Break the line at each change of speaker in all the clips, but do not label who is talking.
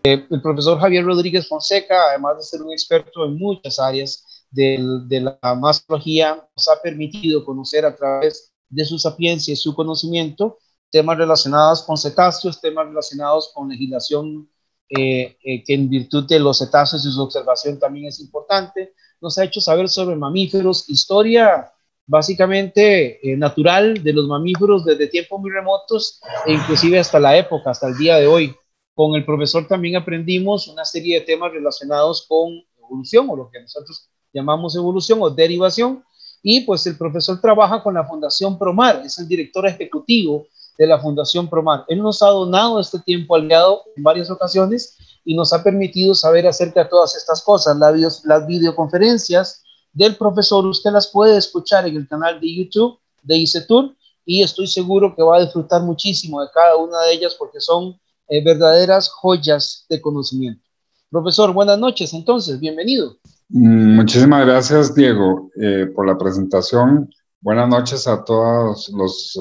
El profesor Javier Rodríguez Fonseca, además de ser un experto en muchas áreas de la mastología, nos ha permitido conocer a través de su sapiencia y su conocimiento temas relacionados con cetáceos, temas relacionados con legislación que en virtud de los cetáceos y su observación también es importante. Nos ha hecho saber sobre mamíferos, historia básicamente natural de los mamíferos desde tiempos muy remotos e inclusive hasta la época, hasta el día de hoy. Con el profesor también aprendimos una serie de temas relacionados con evolución, o lo que nosotros llamamos evolución o derivación, y pues el profesor trabaja con la Fundación Promar, es el director ejecutivo de la Fundación Promar. Él nos ha donado este tiempo aliado en varias ocasiones y nos ha permitido saber acerca de todas estas cosas. Las videoconferencias del profesor usted las puede escuchar en el canal de YouTube de ICETUR, y estoy seguro que va a disfrutar muchísimo de cada una de ellas porque son verdaderas joyas de conocimiento. Profesor, buenas noches, entonces, bienvenido.
Muchísimas gracias, Diego, por la presentación. Buenas noches a todos los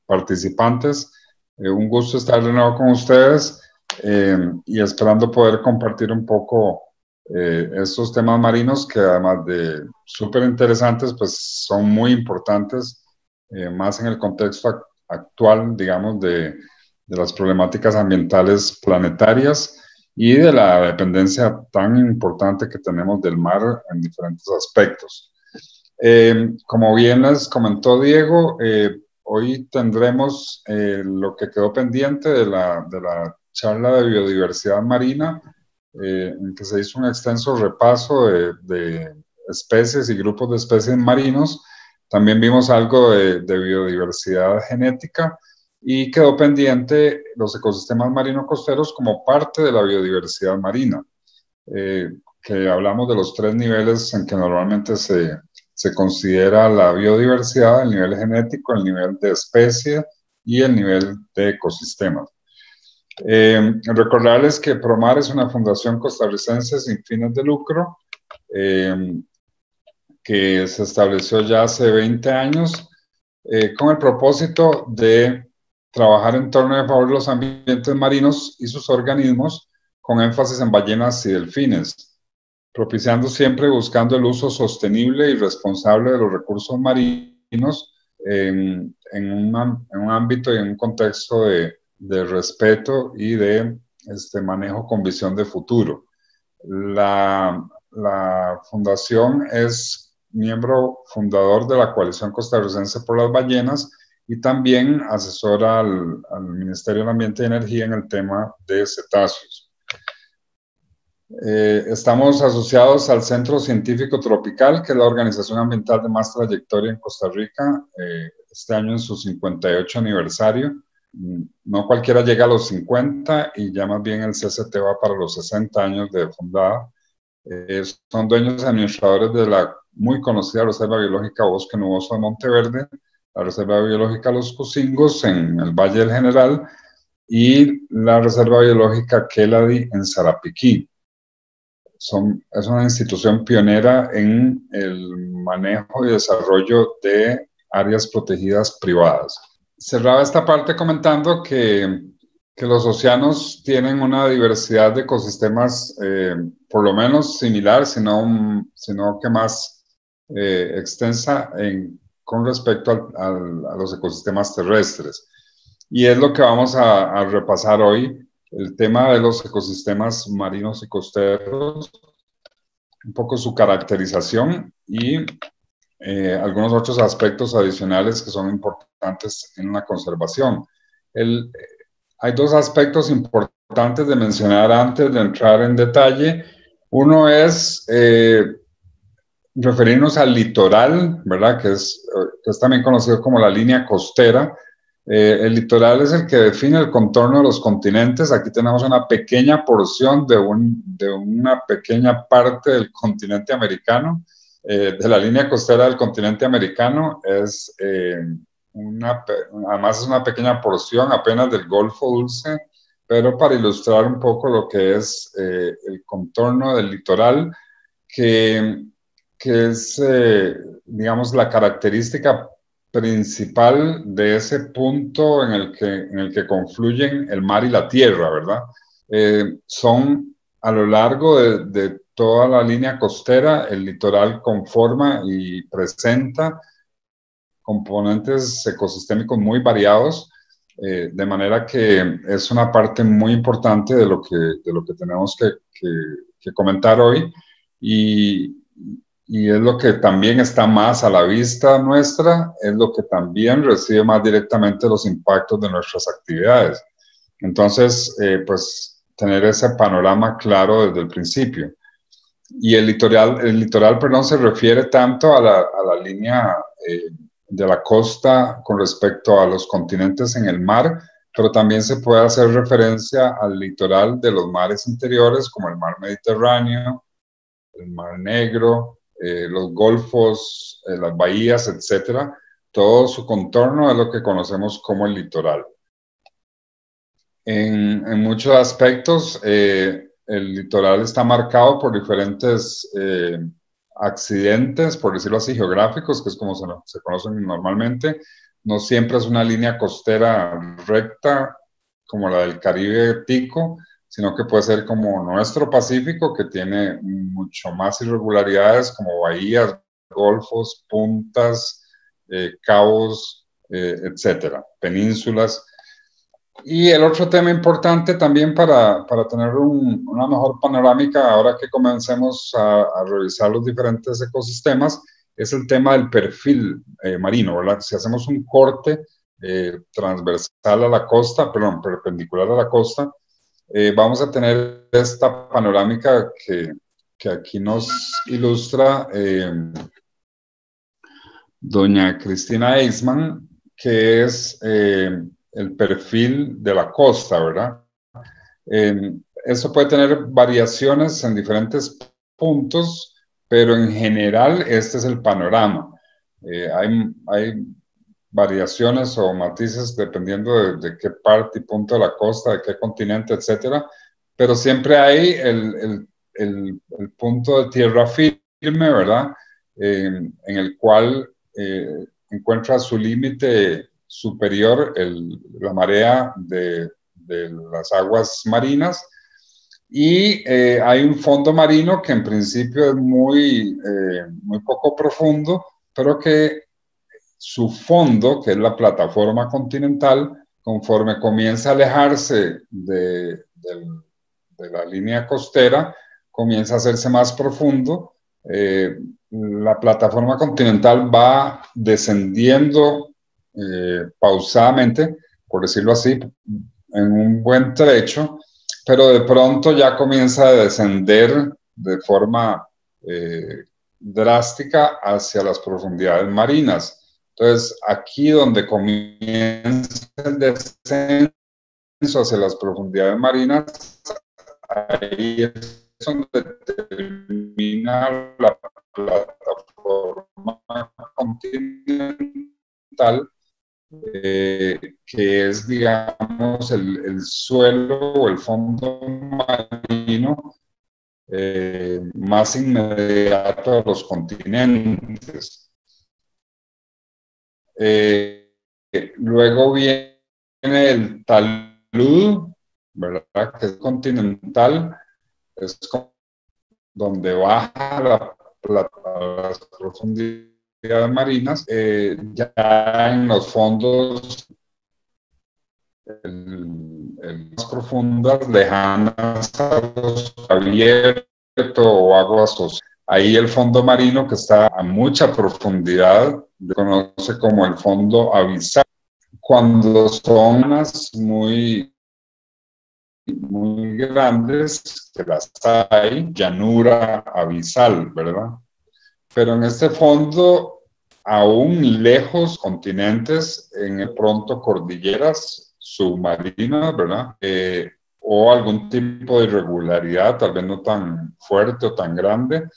participantes. Un gusto estar de nuevo con ustedes y esperando poder compartir un poco estos temas marinos que, además de súper interesantes, pues son muy importantes, más en el contexto actual, digamos, de las problemáticas ambientales planetarias y de la dependencia tan importante que tenemos del mar en diferentes aspectos. Como bien les comentó Diego, hoy tendremos lo que quedó pendiente de la charla de biodiversidad marina, en que se hizo un extenso repaso de especies y grupos de especies marinos. También vimos algo de biodiversidad genética, y quedó pendiente los ecosistemas marino-costeros como parte de la biodiversidad marina, que hablamos de los tres niveles en que normalmente se considera la biodiversidad: el nivel genético, el nivel de especie y el nivel de ecosistemas. Recordarles que Promar es una fundación costarricense sin fines de lucro, que se estableció ya hace 20 años con el propósito de trabajar en torno a favor de los ambientes marinos y sus organismos, con énfasis en ballenas y delfines, propiciando siempre buscando el uso sostenible y responsable de los recursos marinos en un ámbito y en un contexto de respeto y de manejo con visión de futuro. La fundación es miembro fundador de la Coalición Costarricense por las Ballenas y también asesora al Ministerio del Ambiente y Energía en el tema de cetáceos. Estamos asociados al Centro Científico Tropical, que es la organización ambiental de más trayectoria en Costa Rica, este año en su 58 aniversario. No cualquiera llega a los 50 y ya más bien el CCT va para los 60 años de fundada. Son dueños y administradores de la muy conocida Reserva Biológica Bosque Nuboso de Monteverde, la Reserva Biológica Los Cusingos en el Valle del General y la Reserva Biológica Keladi en Sarapiquí. Es una institución pionera en el manejo y desarrollo de áreas protegidas privadas. Cerraba esta parte comentando que los océanos tienen una diversidad de ecosistemas por lo menos similar, sino que más extensa con respecto a los ecosistemas terrestres. Y es lo que vamos a repasar hoy, el tema de los ecosistemas marinos y costeros, un poco su caracterización y algunos otros aspectos adicionales que son importantes en la conservación. Hay dos aspectos importantes de mencionar antes de entrar en detalle. Uno es referirnos al litoral, ¿verdad? Que es también conocido como la línea costera. El litoral es el que define el contorno de los continentes. Aquí tenemos una pequeña porción de una pequeña parte del continente americano. De la línea costera del continente americano además es una pequeña porción apenas del Golfo Dulce, pero para ilustrar un poco lo que es el contorno del litoral, que es, digamos, la característica principal de ese punto en el que confluyen el mar y la tierra, ¿verdad? son a lo largo de toda la línea costera. El litoral conforma y presenta componentes ecosistémicos muy variados, de manera que es una parte muy importante de lo que tenemos que comentar hoy, y, y es lo que también está más a la vista nuestra, es lo que también recibe más directamente los impactos de nuestras actividades. Entonces, pues tener ese panorama claro desde el principio. Y el litoral, perdón, se refiere tanto a la línea de la costa con respecto a los continentes en el mar, pero también se puede hacer referencia al litoral de los mares interiores, como el mar Mediterráneo, el mar Negro, los golfos, las bahías, etcétera. Todo su contorno es lo que conocemos como el litoral. En muchos aspectos, el litoral está marcado por diferentes accidentes, por decirlo así, geográficos, que es como se conocen normalmente. No siempre es una línea costera recta como la del Caribe Tico, sino que puede ser como nuestro Pacífico, que tiene mucho más irregularidades, como bahías, golfos, puntas, cabos, etcétera, penínsulas. Y el otro tema importante también para tener una mejor panorámica, ahora que comencemos a revisar los diferentes ecosistemas, es el tema del perfil marino, ¿verdad? Si hacemos un corte transversal a la costa, perdón, perpendicular a la costa, vamos a tener esta panorámica que aquí nos ilustra doña Cristina Eisman, que es el perfil de la costa, ¿verdad? Eso puede tener variaciones en diferentes puntos, pero en general este es el panorama. Hay variaciones o matices dependiendo de qué parte y punto de la costa, de qué continente, etcétera, pero siempre hay el punto de tierra firme, ¿verdad? En el cual encuentra su límite superior la marea de las aguas marinas, y hay un fondo marino que en principio es muy poco profundo, pero que su fondo, que es la plataforma continental, conforme comienza a alejarse de la línea costera, comienza a hacerse más profundo. La plataforma continental va descendiendo pausadamente, por decirlo así, en un buen trecho, pero de pronto ya comienza a descender de forma drástica hacia las profundidades marinas. Entonces, aquí donde comienza el descenso hacia las profundidades marinas, ahí es donde termina la plataforma continental, que es, digamos, el suelo o el fondo marino más inmediato a los continentes. Luego viene el talud, ¿verdad? Que es continental, es donde baja las profundidades marinas, ya en los fondos más profundas, lejanas a los abiertos o aguas sociales. Ahí el fondo marino, que está a mucha profundidad, se conoce como el fondo abisal. Cuando son zonas muy grandes, que las hay, llanura abisal, ¿verdad? Pero en este fondo, aún lejos continentes, en el pronto cordilleras submarinas, ¿verdad? O algún tipo de irregularidad, tal vez no tan fuerte o tan grande.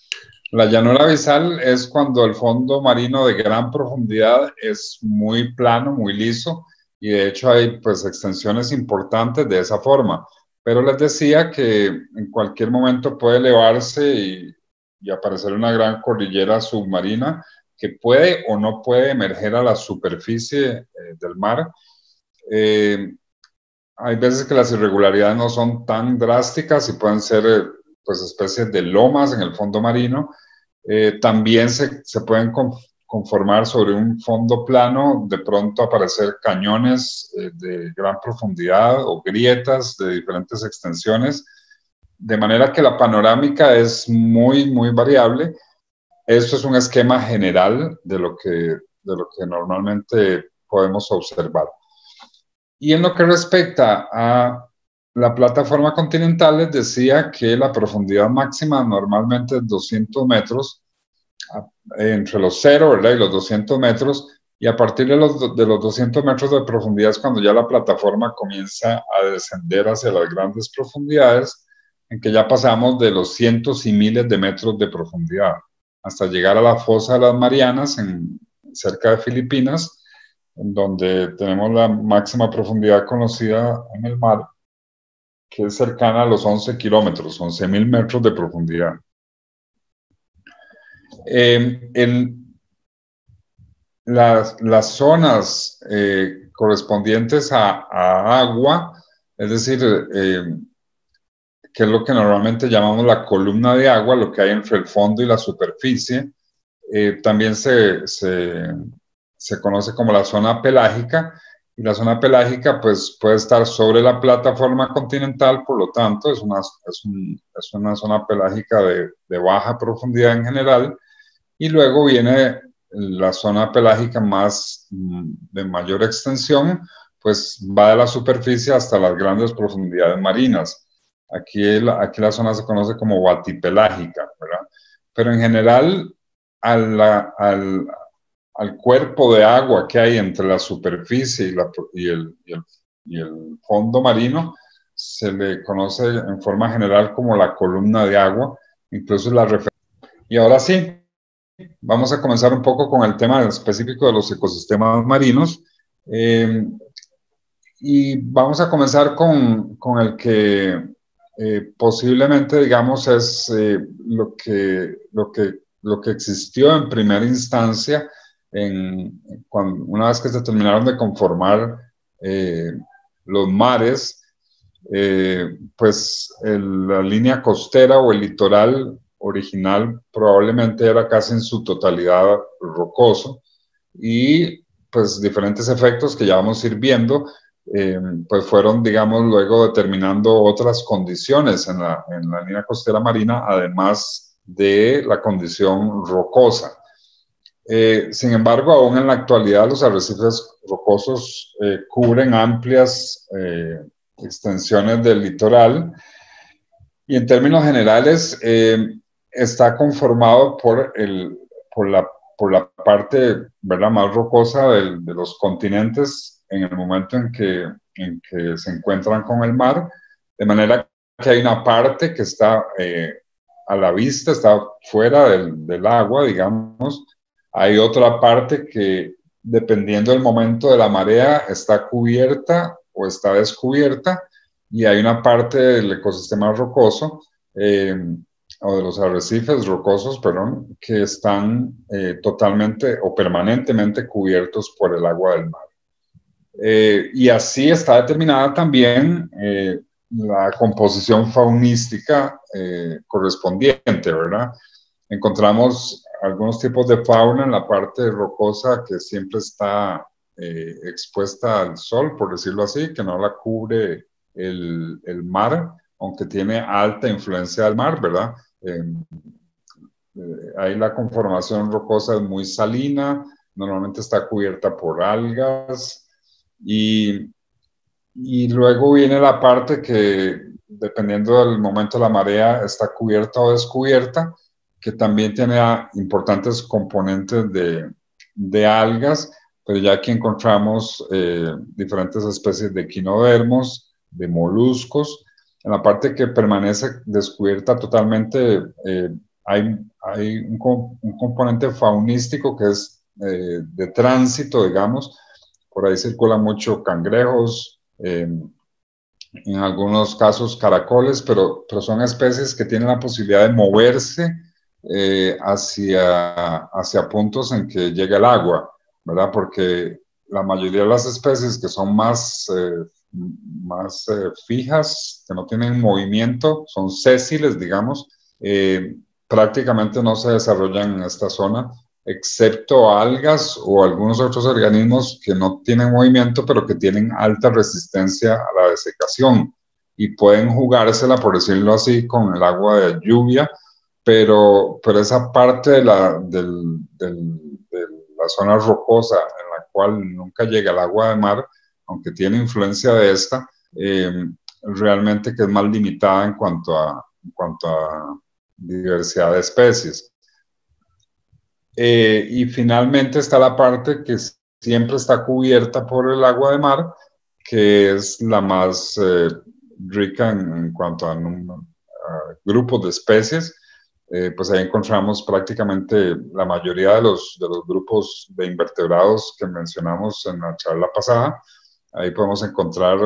La llanura abisal es cuando el fondo marino de gran profundidad es muy plano, muy liso, y de hecho hay pues extensiones importantes de esa forma. Pero les decía que en cualquier momento puede elevarse y aparecer una gran cordillera submarina que puede o no puede emerger a la superficie del mar. hay veces que las irregularidades no son tan drásticas y pueden ser pues especies de lomas en el fondo marino. También se pueden conformar sobre un fondo plano, de pronto aparecer cañones de gran profundidad o grietas de diferentes extensiones, de manera que la panorámica es muy, muy variable. Esto es un esquema general de lo que normalmente podemos observar. Y en lo que respecta a la plataforma continental, les decía que la profundidad máxima normalmente es 200 metros, entre los 0, ¿verdad?, y los 200 metros, y a partir de los 200 metros de profundidad es cuando ya la plataforma comienza a descender hacia las grandes profundidades, en que ya pasamos de los cientos y miles de metros de profundidad, hasta llegar a la fosa de las Marianas, cerca de Filipinas, en donde tenemos la máxima profundidad conocida en el mar, que es cercana a los 11 kilómetros, 11.000 metros de profundidad. Las zonas correspondientes a agua, es decir, que es lo que normalmente llamamos la columna de agua, lo que hay entre el fondo y la superficie, también se conoce como la zona pelágica, y la zona pelágica pues, puede estar sobre la plataforma continental, por lo tanto es una zona pelágica de baja profundidad en general, y luego viene la zona pelágica de mayor extensión, pues va de la superficie hasta las grandes profundidades marinas. Aquí la zona se conoce como batipelágica, ¿verdad? Pero en general, al cuerpo de agua que hay entre la superficie y el fondo marino, se le conoce en forma general como la columna de agua, incluso la referencia. Y ahora sí, vamos a comenzar un poco con el tema específico de los ecosistemas marinos. Y vamos a comenzar con el que posiblemente, digamos, es lo que existió en primera instancia una vez que se terminaron de conformar los mares, pues la línea costera o el litoral original probablemente era casi en su totalidad rocoso, y pues diferentes efectos que ya vamos a ir viendo, pues fueron, digamos, luego determinando otras condiciones en la línea costera marina, además de la condición rocosa. Sin embargo, aún en la actualidad los arrecifes rocosos cubren amplias extensiones del litoral, y en términos generales está conformado por la parte, ¿verdad?, más rocosa de los continentes en el momento en que se encuentran con el mar, de manera que hay una parte que está a la vista, está fuera del agua, digamos. Hay otra parte que, dependiendo del momento de la marea, está cubierta o está descubierta, y hay una parte del ecosistema rocoso, o de los arrecifes rocosos, perdón, que están totalmente o permanentemente cubiertos por el agua del mar. Y así está determinada también la composición faunística correspondiente, ¿verdad? Encontramos algunos tipos de fauna en la parte rocosa que siempre está expuesta al sol, por decirlo así, que no la cubre el mar, aunque tiene alta influencia del mar, ¿verdad? Ahí la conformación rocosa es muy salina, normalmente está cubierta por algas, y luego viene la parte que, dependiendo del momento de la marea, está cubierta o descubierta, que también tiene importantes componentes de algas, pero ya aquí encontramos diferentes especies de equinodermos, de moluscos. En la parte que permanece descubierta totalmente, hay un componente faunístico que es de tránsito, digamos. Por ahí circulan mucho cangrejos, en algunos casos caracoles, pero son especies que tienen la posibilidad de moverse hacia puntos en que llega el agua, ¿verdad? Porque la mayoría de las especies que son más más fijas, que no tienen movimiento, son sésiles, digamos, prácticamente no se desarrollan en esta zona, excepto algas o algunos otros organismos que no tienen movimiento, pero que tienen alta resistencia a la desecación y pueden jugársela, por decirlo así, con el agua de lluvia, pero esa parte de la zona rocosa en la cual nunca llega el agua de mar, aunque tiene influencia de esta, realmente que es más limitada en cuanto a diversidad de especies. Y finalmente está la parte que siempre está cubierta por el agua de mar, que es la más rica en cuanto a grupos de especies. Pues ahí encontramos prácticamente la mayoría de los grupos de invertebrados que mencionamos en la charla pasada. Ahí podemos encontrar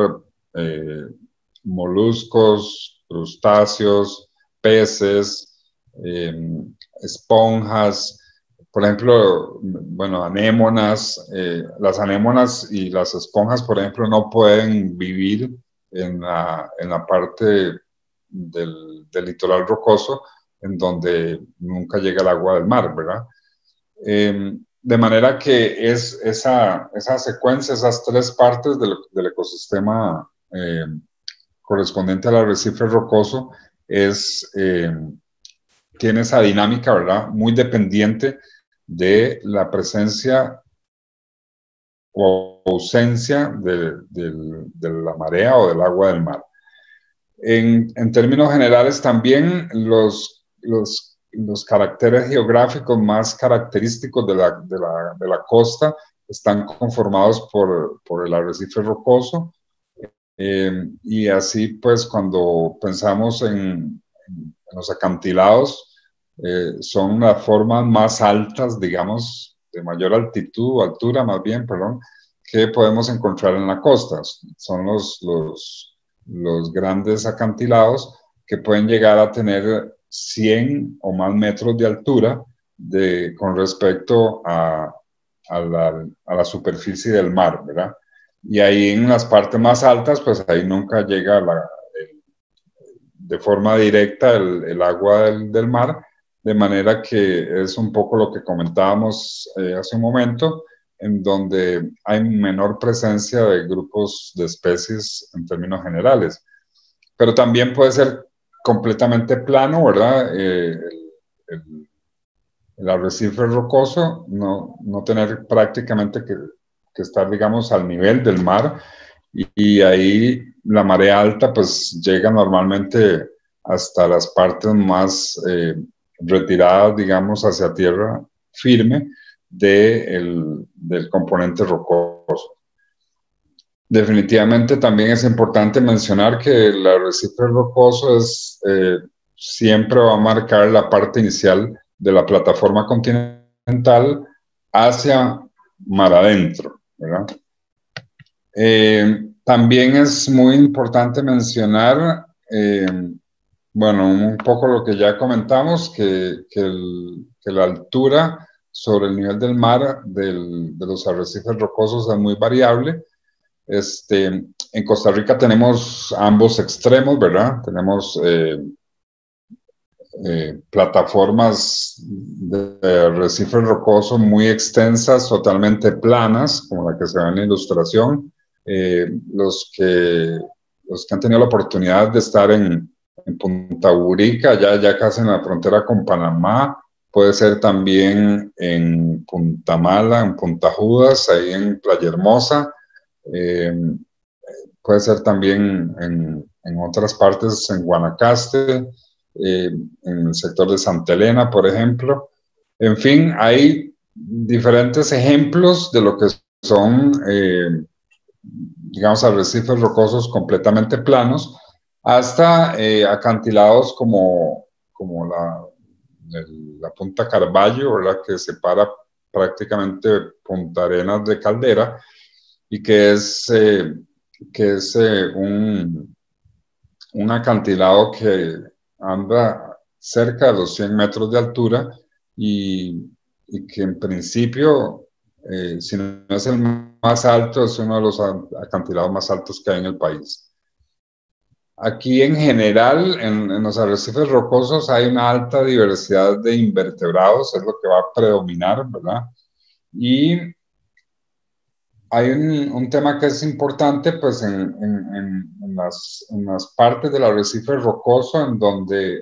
moluscos, crustáceos, peces, esponjas, por ejemplo, bueno, anémonas. Las anémonas y las esponjas, por ejemplo, no pueden vivir en la parte del litoral rocoso, en donde nunca llega el agua del mar, ¿verdad? De manera que esa secuencia, esas tres partes del ecosistema correspondiente al arrecife rocoso, tiene esa dinámica, ¿verdad? Muy dependiente de la presencia o ausencia de la marea o del agua del mar. En términos generales, también los caracteres geográficos más característicos de la costa están conformados por el arrecife rocoso, y así pues cuando pensamos en los acantilados, son las formas más altas, digamos, de mayor altitud o altura más bien, perdón, que podemos encontrar en la costa. Son los grandes acantilados que pueden llegar a tener 100 o más metros de altura con respecto a la superficie del mar, ¿verdad? Y ahí en las partes más altas, pues ahí nunca llega de forma directa el agua del mar, de manera que es un poco lo que comentábamos hace un momento, en donde hay menor presencia de grupos de especies en términos generales. Pero también puede ser completamente plano, ¿verdad? El arrecife rocoso, no tener prácticamente que estar, digamos, al nivel del mar, y ahí la marea alta pues llega normalmente hasta las partes más retiradas, digamos, hacia tierra firme del componente rocoso. Definitivamente también es importante mencionar que el arrecife rocoso siempre va a marcar la parte inicial de la plataforma continental hacia mar adentro, ¿verdad? También es muy importante mencionar, bueno, un poco lo que ya comentamos, que la altura sobre el nivel del mar de los arrecifes rocosos es muy variable. En Costa Rica tenemos ambos extremos, ¿verdad? Tenemos plataformas de arrecifes rocosos muy extensas, totalmente planas, como la que se ve en la ilustración. Los que han tenido la oportunidad de estar en Punta Burica, ya casi en la frontera con Panamá, puede ser también en Punta Mala, en Punta Judas, ahí en Playa Hermosa, puede ser también en otras partes, en Guanacaste, en el sector de Santa Elena, por ejemplo. En fin, hay diferentes ejemplos de lo que son, digamos, arrecifes rocosos completamente planos, hasta acantilados como la Punta Carballo, ¿verdad? Que separa prácticamente Punta Arenas de Caldera, y que es un acantilado que anda cerca de los 100 metros de altura, y que en principio si no es el más alto, es uno de los acantilados más altos que hay en el país. Aquí en general, en los arrecifes rocosos hay una alta diversidad de invertebrados, es lo que va a predominar, ¿verdad? Y hay un tema que es importante, pues en las partes del arrecife rocoso en donde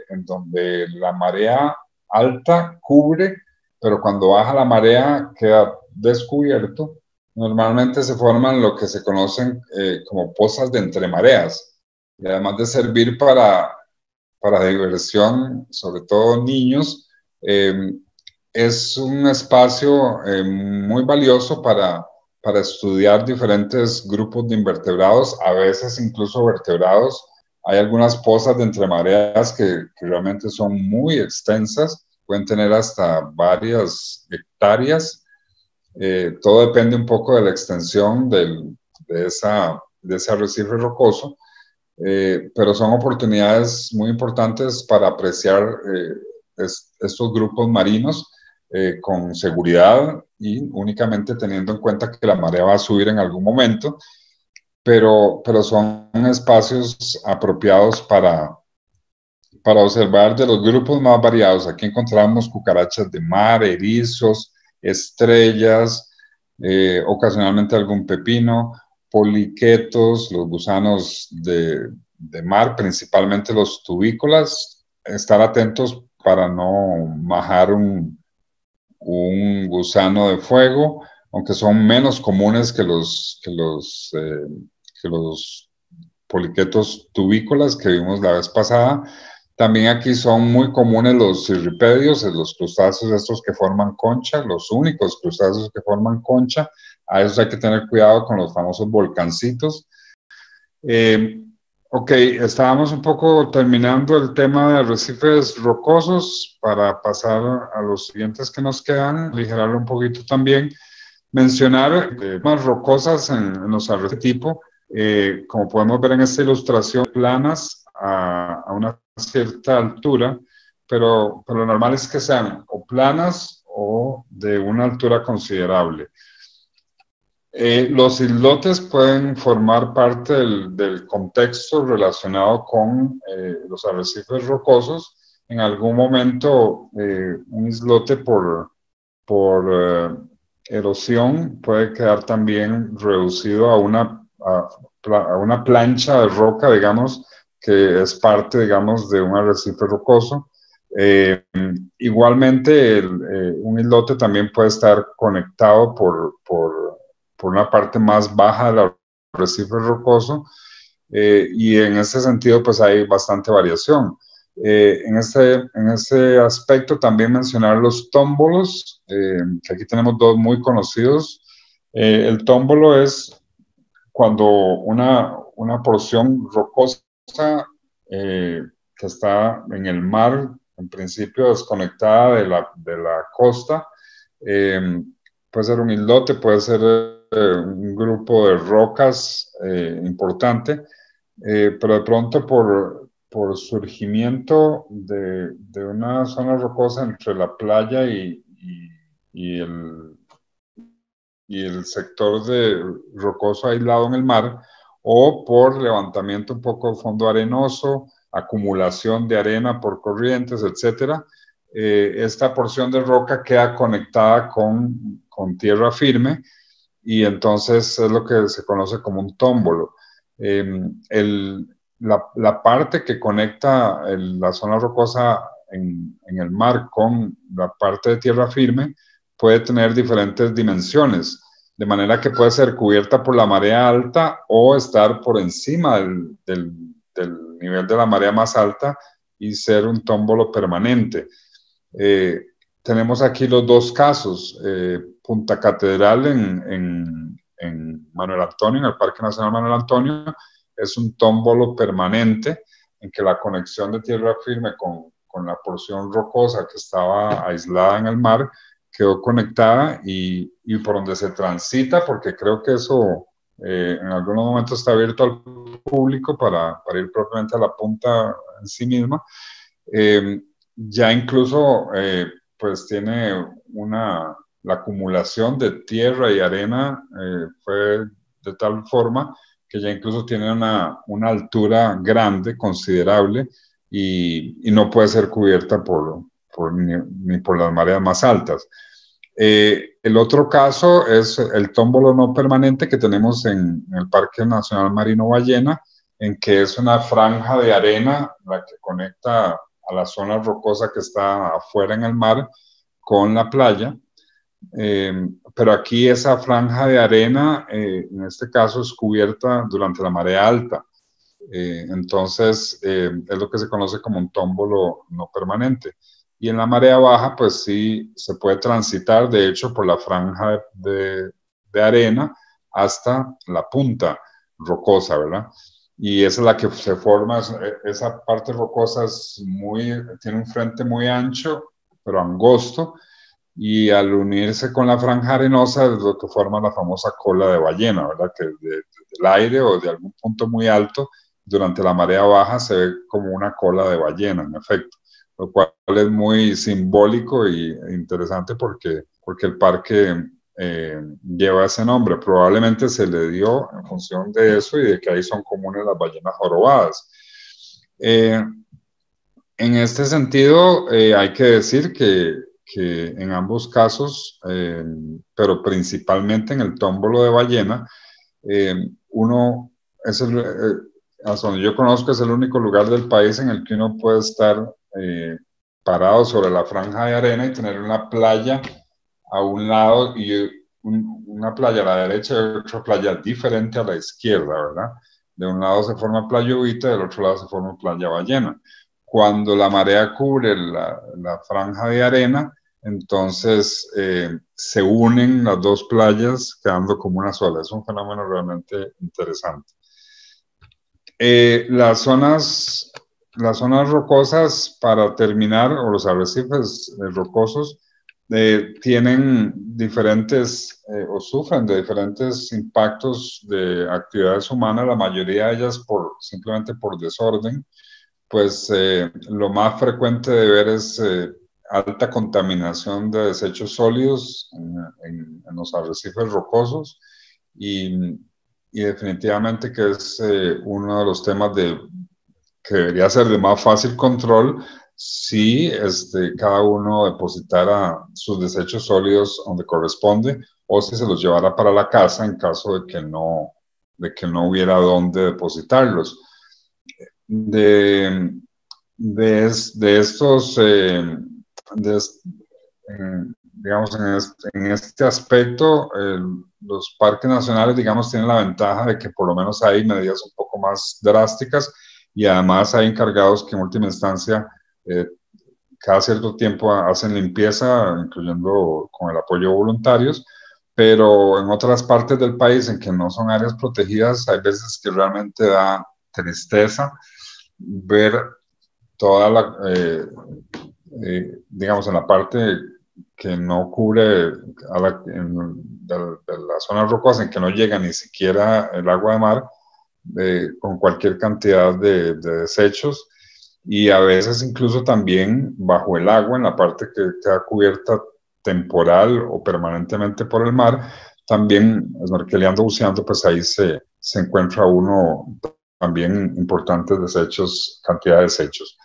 la marea alta cubre, pero cuando baja la marea queda descubierto. Normalmente se forman lo que se conocen como pozas de entremareas, y además de servir para diversión, sobre todo niños, es un espacio muy valioso para estudiar diferentes grupos de invertebrados, a veces incluso vertebrados. Hay algunas pozas de entremareas que realmente son muy extensas, pueden tener hasta varias hectáreas. Todo depende un poco de la extensión de ese arrecife rocoso, pero son oportunidades muy importantes para apreciar estos grupos marinos con seguridad y únicamente teniendo en cuenta que la marea va a subir en algún momento, pero son espacios apropiados para observar de los grupos más variados. Aquí encontramos cucarachas de mar, erizos, estrellas, ocasionalmente algún pepino, poliquetos, los gusanos de mar, principalmente los tubícolas. Estar atentos para no majar un gusano de fuego, aunque son menos comunes que los poliquetos tubícolas que vimos la vez pasada. También aquí son muy comunes los cirripedios, los crustáceos estos que forman concha, los únicos crustáceos que forman concha. A esos hay que tener cuidado con los famosos volcancitos. Ok, estábamos un poco terminando el tema de arrecifes rocosos para pasar a los siguientes que nos quedan, aligerarlo un poquito también. Mencionar más rocosas en los arrecifes tipo, como podemos ver en esta ilustración, planas a una cierta altura, pero lo normal es que sean o planas o de una altura considerable. Los islotes pueden formar parte del contexto relacionado con los arrecifes rocosos. En algún momento, un islote por erosión puede quedar también reducido a una plancha de roca, digamos, que es parte, digamos, de un arrecife rocoso. Igualmente, un islote también puede estar conectado por una parte más baja del arrecife rocoso, y en ese sentido pues hay bastante variación. En ese aspecto también mencionar los tómbolos, que aquí tenemos dos muy conocidos. El tómbolo es cuando una porción rocosa que está en el mar, en principio desconectada de la costa, puede ser un islote, puede ser un grupo de rocas importante, pero de pronto por surgimiento de una zona rocosa entre la playa y el sector de rocoso aislado en el mar, o por levantamiento un poco de fondo arenoso, acumulación de arena por corrientes, etcétera, esta porción de roca queda conectada con tierra firme y entonces es lo que se conoce como un tómbolo. La parte que conecta la zona rocosa en el mar con la parte de tierra firme puede tener diferentes dimensiones, de manera que puede ser cubierta por la marea alta o estar por encima del nivel de la marea más alta y ser un tómbolo permanente. Tenemos aquí los dos casos. Punta Catedral en Manuel Antonio, en el Parque Nacional Manuel Antonio, es un tómbolo permanente en que la conexión de tierra firme con la porción rocosa que estaba aislada en el mar quedó conectada y por donde se transita, porque creo que eso en algunos momentos está abierto al público para ir propiamente a la punta en sí misma. Ya incluso pues tiene la acumulación de tierra y arena fue de tal forma que ya incluso tiene una altura grande, considerable, y no puede ser cubierta ni por las mareas más altas. El otro caso es el tómbolo no permanente que tenemos en el Parque Nacional Marino Ballena, en que es una franja de arena la que conecta a la zona rocosa que está afuera en el mar con la playa. Pero aquí esa franja de arena, en este caso, es cubierta durante la marea alta. Entonces, es lo que se conoce como un tómbolo no permanente. Y en la marea baja, pues sí, se puede transitar, de hecho, por la franja de arena hasta la punta rocosa, ¿verdad? Y esa es la que se forma, esa parte rocosa tiene un frente muy ancho, pero angosto, y al unirse con la franja arenosa es lo que forma la famosa cola de ballena, ¿verdad? Que del aire o de algún punto muy alto, durante la marea baja se ve como una cola de ballena, en efecto, lo cual es muy simbólico e interesante porque el parque lleva ese nombre. Probablemente se le dio en función de eso y de que ahí son comunes las ballenas jorobadas. En este sentido, hay que decir que en ambos casos, pero principalmente en el tómbolo de ballena, uno hasta donde yo conozco, es el único lugar del país en el que uno puede estar parado sobre la franja de arena y tener una playa a un lado y una playa a la derecha y otra playa diferente a la izquierda, ¿verdad? De un lado se forma playa Uvita, del otro lado se forma playa Ballena. Cuando la marea cubre la franja de arena, entonces se unen las dos playas quedando como una sola. Es un fenómeno realmente interesante. Las zonas rocosas, para terminar, o los arrecifes rocosos, tienen diferentes o sufren de diferentes impactos de actividades humanas, la mayoría de ellas simplemente por desorden. Pues lo más frecuente de ver es alta contaminación de desechos sólidos en los arrecifes rocosos y definitivamente que es uno de los temas que debería ser de más fácil control si cada uno depositara sus desechos sólidos donde corresponde o si se los llevara para la casa en caso de que no hubiera dónde depositarlos. Digamos, en este aspecto, los parques nacionales, digamos, tienen la ventaja de que por lo menos hay medidas un poco más drásticas y además hay encargados que en última instancia cada cierto tiempo hacen limpieza, incluyendo con el apoyo de voluntarios, pero en otras partes del país en que no son áreas protegidas, hay veces que realmente da tristeza ver toda digamos, en la parte que no cubre de las zonas rocosas, en que no llega ni siquiera el agua de mar, con cualquier cantidad de desechos, y a veces incluso también bajo el agua, en la parte que queda cubierta temporal o permanentemente por el mar, también snorkeleando, buceando, pues ahí se encuentra uno también importantes desechos, cantidad de desechos.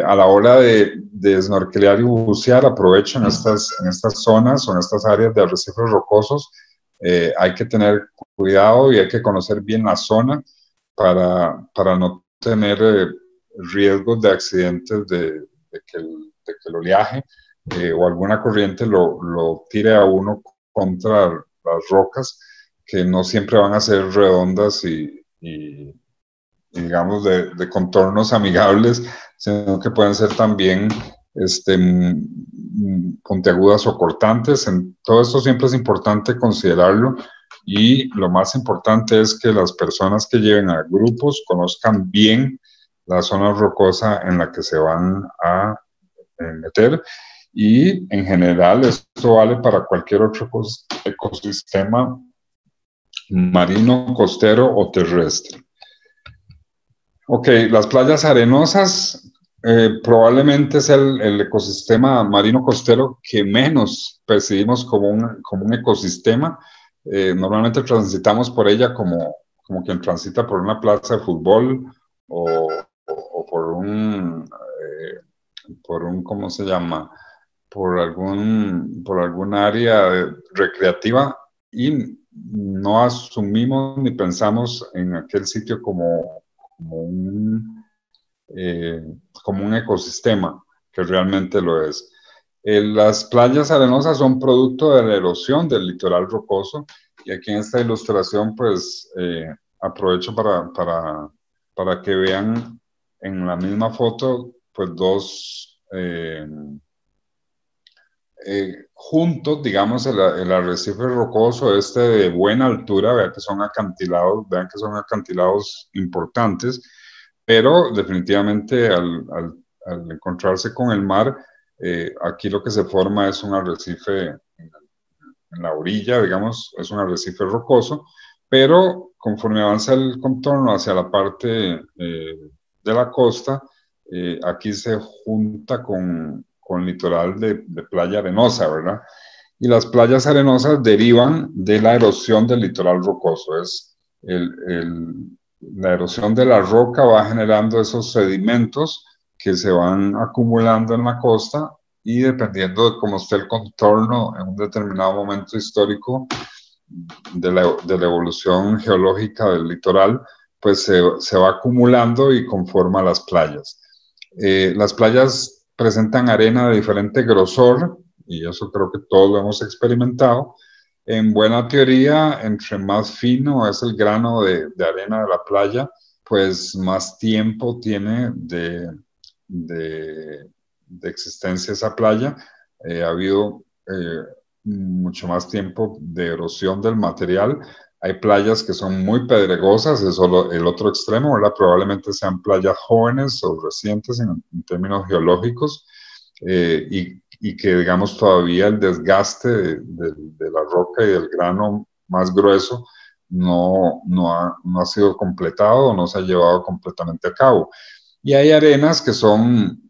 A la hora de snorkelear y bucear, aprovecho en estas zonas o en estas áreas de arrecifes rocosos, hay que tener cuidado y hay que conocer bien la zona para no tener riesgos de accidentes de que el oleaje o alguna corriente lo tire a uno contra las rocas, que no siempre van a ser redondas y digamos, de contornos amigables, sino que pueden ser también puntiagudas o cortantes. En todo esto siempre es importante considerarlo, y lo más importante es que las personas que lleven a grupos conozcan bien la zona rocosa en la que se van a meter, y en general esto vale para cualquier otro ecosistema marino, costero o terrestre. Ok, las playas arenosas Probablemente es el ecosistema marino costero que menos percibimos como un ecosistema. Normalmente transitamos por ella como quien transita por una plaza de fútbol o por un, ¿cómo se llama? Por algún área recreativa, y no asumimos ni pensamos en aquel sitio como un eh, como un ecosistema, que realmente lo es. Las playas arenosas son producto de la erosión del litoral rocoso, y aquí en esta ilustración pues aprovecho para que vean en la misma foto pues dos juntos, digamos, el arrecife rocoso este de buena altura. Vean que son acantilados importantes, pero definitivamente al encontrarse con el mar, aquí lo que se forma es un arrecife en la orilla, digamos, es un arrecife rocoso, pero conforme avanza el contorno hacia la parte de la costa, aquí se junta con litoral de playa arenosa, ¿verdad? Y las playas arenosas derivan de la erosión del litoral rocoso. La erosión de la roca va generando esos sedimentos que se van acumulando en la costa, y dependiendo de cómo esté el contorno en un determinado momento histórico de la evolución geológica del litoral, pues se va acumulando y conforma las playas. Las playas presentan arena de diferente grosor, y eso creo que todos lo hemos experimentado. En buena teoría, entre más fino es el grano de arena de la playa, pues más tiempo tiene de existencia esa playa. Ha habido mucho más tiempo de erosión del material. Hay playas que son muy pedregosas, es solo el otro extremo, ¿verdad? Probablemente sean playas jóvenes o recientes en términos geológicos, y que, digamos, todavía el desgaste de la roca y del grano más grueso no ha sido completado, o no se ha llevado completamente a cabo. Y hay arenas que son,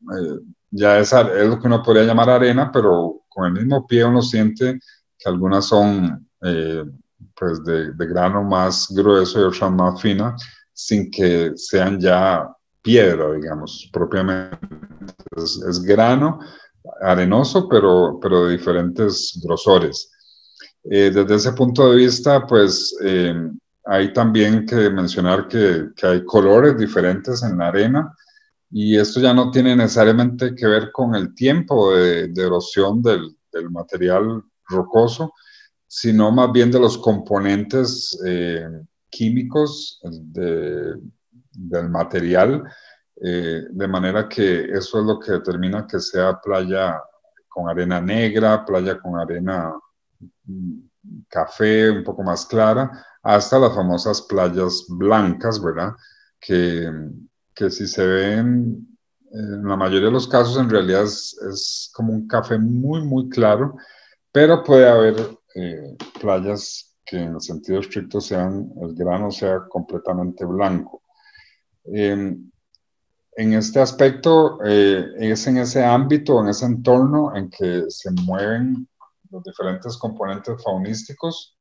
ya es lo que uno podría llamar arena, pero con el mismo pie uno siente que algunas son pues de grano más grueso y otras más finas, sin que sean ya piedra, digamos, propiamente. Es grano arenoso, pero de diferentes grosores. Desde ese punto de vista, pues hay también que mencionar que hay colores diferentes en la arena, y esto ya no tiene necesariamente que ver con el tiempo de erosión del material rocoso, sino más bien de los componentes químicos del material, de manera que eso es lo que determina que sea playa con arena negra, playa con arena café un poco más clara, hasta las famosas playas blancas, ¿verdad? Que, que si se ven, en la mayoría de los casos en realidad es como un café muy, muy claro, pero puede haber playas que en el sentido estricto el grano sea completamente blanco. En este aspecto, es en ese ámbito, en ese entorno en que se mueven los diferentes componentes faunísticos,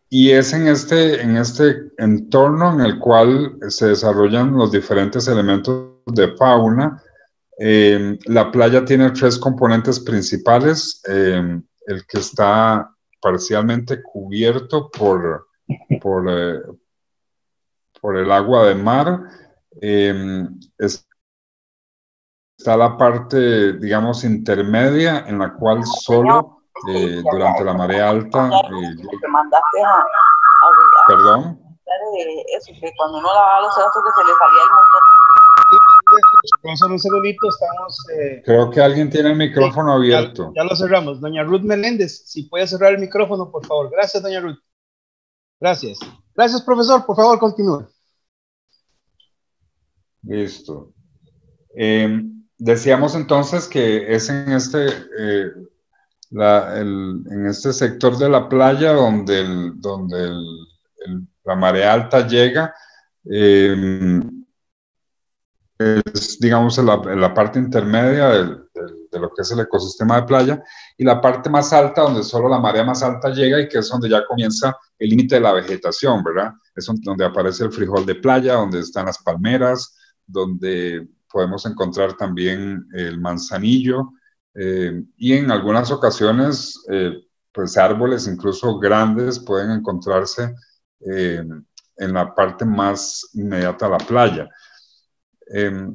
y es en este entorno en el cual se desarrollan los diferentes elementos de fauna. La playa tiene tres componentes principales: el que está parcialmente cubierto por, eh, por el agua de mar. Está la parte, digamos, intermedia, en la cual solo durante la marea alta... perdón.
Eso, que cuando uno lavaba los trastos que se le salía el montón.
Profesor, un segundito, estamos...
Creo que alguien tiene el micrófono abierto.
Ya lo cerramos. Doña Ruth Meléndez, si puede cerrar el micrófono, por favor. Gracias, doña Ruth. Gracias. Gracias, profesor. Por favor, continúe.
Listo. Decíamos entonces que es en este sector de la playa donde la marea alta llega. es, digamos, la parte intermedia de lo que es el ecosistema de playa, y la parte más alta, donde solo la marea más alta llega y que es donde ya comienza el límite de la vegetación, ¿verdad? Es donde aparece el frijol de playa, donde están las palmeras, donde podemos encontrar también el manzanillo, y en algunas ocasiones, pues árboles incluso grandes pueden encontrarse eh, en la parte más inmediata a la playa. Eh,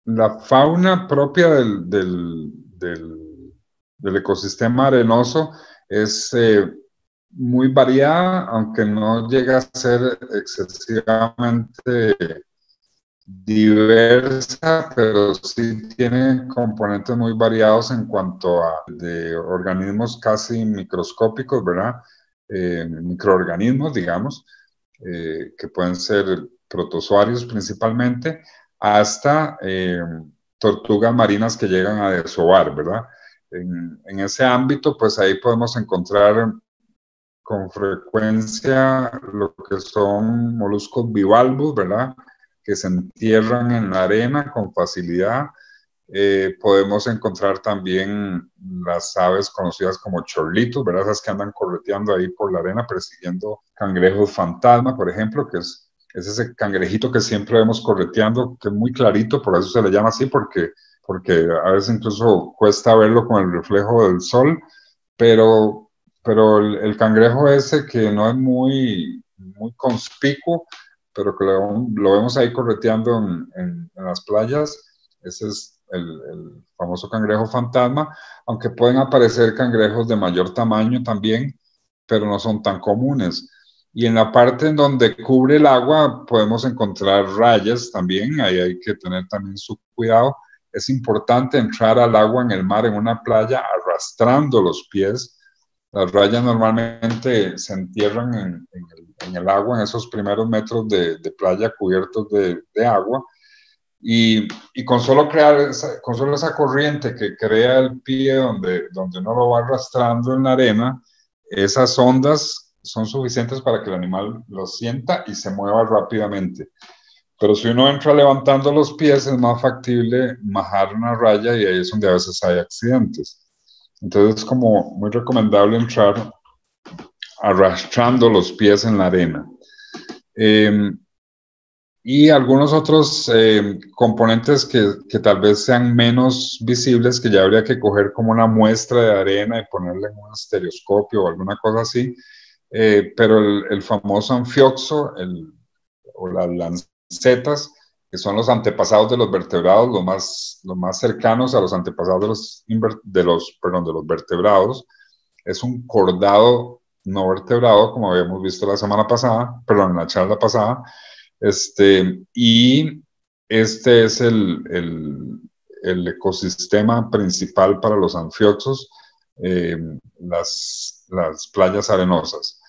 la fauna propia del ecosistema arenoso es muy variada, aunque no llega a ser excesivamente diversa, pero sí tiene componentes muy variados en cuanto a de organismos casi microscópicos, ¿verdad? Microorganismos, digamos, que pueden ser protozoarios principalmente, hasta tortugas marinas que llegan a desovar, ¿verdad? En ese ámbito, pues ahí podemos encontrar con frecuencia lo que son moluscos bivalvos, ¿verdad? Que se entierran en la arena con facilidad. Podemos encontrar también las aves conocidas como chorlitos, ¿verdad? Esas que andan correteando ahí por la arena persiguiendo cangrejos fantasma, por ejemplo, que es ese cangrejito que siempre vemos correteando, que es muy clarito, por eso se le llama así, porque a veces incluso cuesta verlo con el reflejo del sol, pero, pero el cangrejo ese que no es muy conspicuo, pero que lo vemos ahí correteando en las playas, ese es el famoso cangrejo fantasma, aunque pueden aparecer cangrejos de mayor tamaño también, pero no son tan comunes. Y en la parte en donde cubre el agua podemos encontrar rayas también, ahí hay que tener también su cuidado. Es importante entrar al agua en el mar, en una playa, arrastrando los pies. Las rayas normalmente se entierran en el agua, en esos primeros metros de playa cubiertos de agua, y con solo con solo esa corriente que crea el pie donde uno lo va arrastrando en la arena, esas ondas son suficientes para que el animal lo sienta y se mueva rápidamente. Pero si uno entra levantando los pies, es más factible majar una raya y ahí es donde a veces hay accidentes. Entonces es como muy recomendable entrar arrastrando los pies en la arena. Y algunos otros componentes que tal vez sean menos visibles, que ya habría que coger como una muestra de arena y ponerla en un estereoscopio o alguna cosa así, pero el famoso anfioxo o las lancetas, que son los antepasados de los vertebrados, los más cercanos a los antepasados de los vertebrados, es un cordado no vertebrado, como habíamos visto la semana pasada, perdón, en la charla pasada, y este es el ecosistema principal para los anfioxos, eh, las playas arenosas.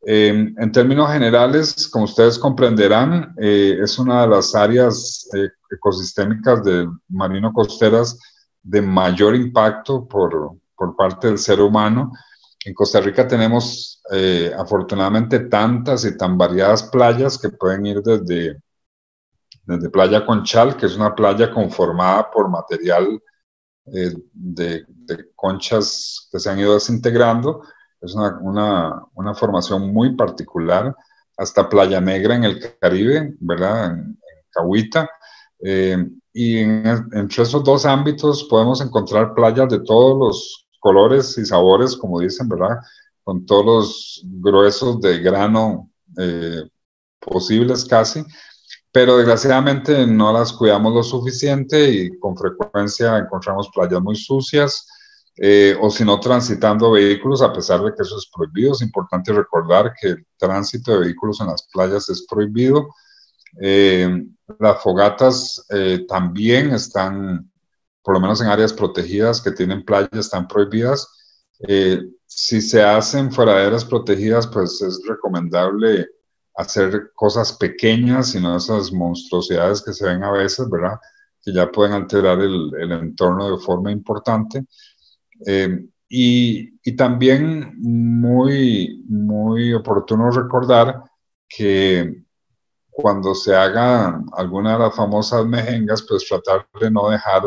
En términos generales, como ustedes comprenderán, es una de las áreas ecosistémicas marino costeras de mayor impacto por parte del ser humano. En Costa Rica tenemos afortunadamente tantas y tan variadas playas que pueden ir desde Playa Conchal, que es una playa conformada por material de conchas que se han ido desintegrando, es una formación muy particular, hasta Playa Negra en el Caribe, ¿verdad? En Cahuita. Y entre esos dos ámbitos podemos encontrar playas de todos los colores y sabores, como dicen, ¿verdad? Con todos los gruesos de grano posibles casi, pero desgraciadamente no las cuidamos lo suficiente y con frecuencia encontramos playas muy sucias, o si no transitando vehículos, a pesar de que eso es prohibido. Es importante recordar que el tránsito de vehículos en las playas es prohibido. Las fogatas también están, por lo menos en áreas protegidas que tienen playas, están prohibidas. Si se hacen fuera de áreas protegidas, pues es recomendable hacer cosas pequeñas y no esas monstruosidades que se ven a veces, ¿verdad? Que ya pueden alterar el entorno de forma importante. Y también muy oportuno recordar que cuando se haga alguna de las famosas mejengas, pues tratar de no dejar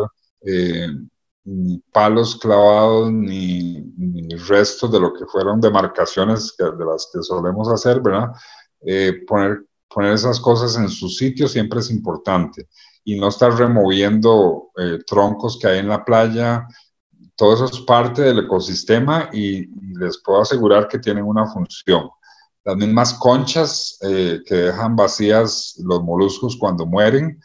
ni palos clavados ni restos de lo que fueron demarcaciones de las que solemos hacer, ¿verdad? Poner esas cosas en su sitio siempre es importante y no estar removiendo troncos que hay en la playa. Todo eso es parte del ecosistema y les puedo asegurar que tienen una función. Las mismas conchas que dejan vacías los moluscos cuando mueren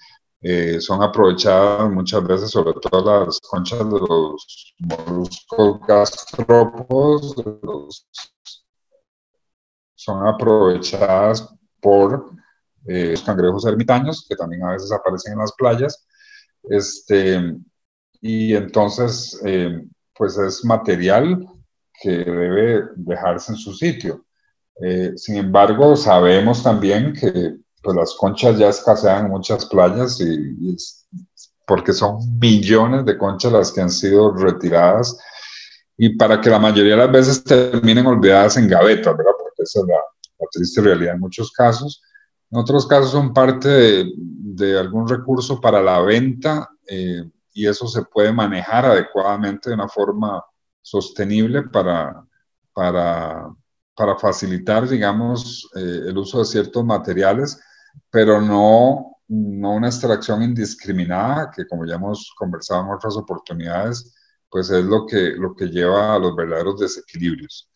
son aprovechadas muchas veces, sobre todo las conchas de los moluscos gastrópodos, son aprovechadas por los cangrejos ermitaños, que también a veces aparecen en las playas. Y entonces, pues es material que debe dejarse en su sitio. Sin embargo, sabemos también que pues, las conchas ya escasean en muchas playas porque son millones de conchas las que han sido retiradas y para que la mayoría de las veces terminen olvidadas en gavetas, ¿verdad? Porque esa es la triste realidad en muchos casos. En otros casos son parte de algún recurso para la venta y eso se puede manejar adecuadamente de una forma sostenible para facilitar, digamos, el uso de ciertos materiales, pero no una extracción indiscriminada, que como ya hemos conversado en otras oportunidades, pues es lo que lleva a los verdaderos desequilibrios.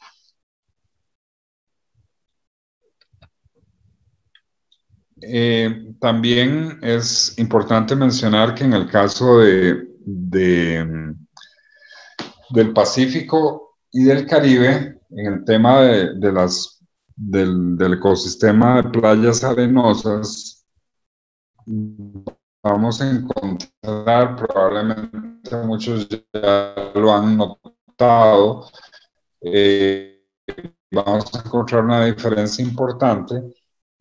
También es importante mencionar que en el caso del Pacífico y del Caribe, en el tema del ecosistema de playas arenosas, vamos a encontrar, probablemente muchos ya lo han notado, vamos a encontrar una diferencia importante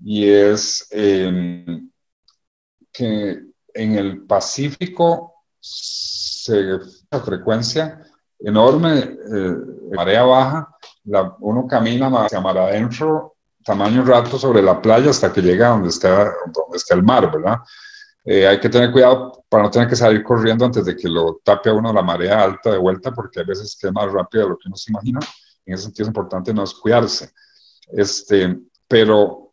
y es que en el Pacífico se la frecuencia enorme, marea baja, uno camina hacia mar adentro, tamaño rato sobre la playa hasta que llega donde está el mar, ¿verdad? Hay que tener cuidado para no tener que salir corriendo antes de que lo tape a uno la marea alta de vuelta, porque hay veces que es más rápido de lo que uno se imagina. En ese sentido es importante no descuidarse. Pero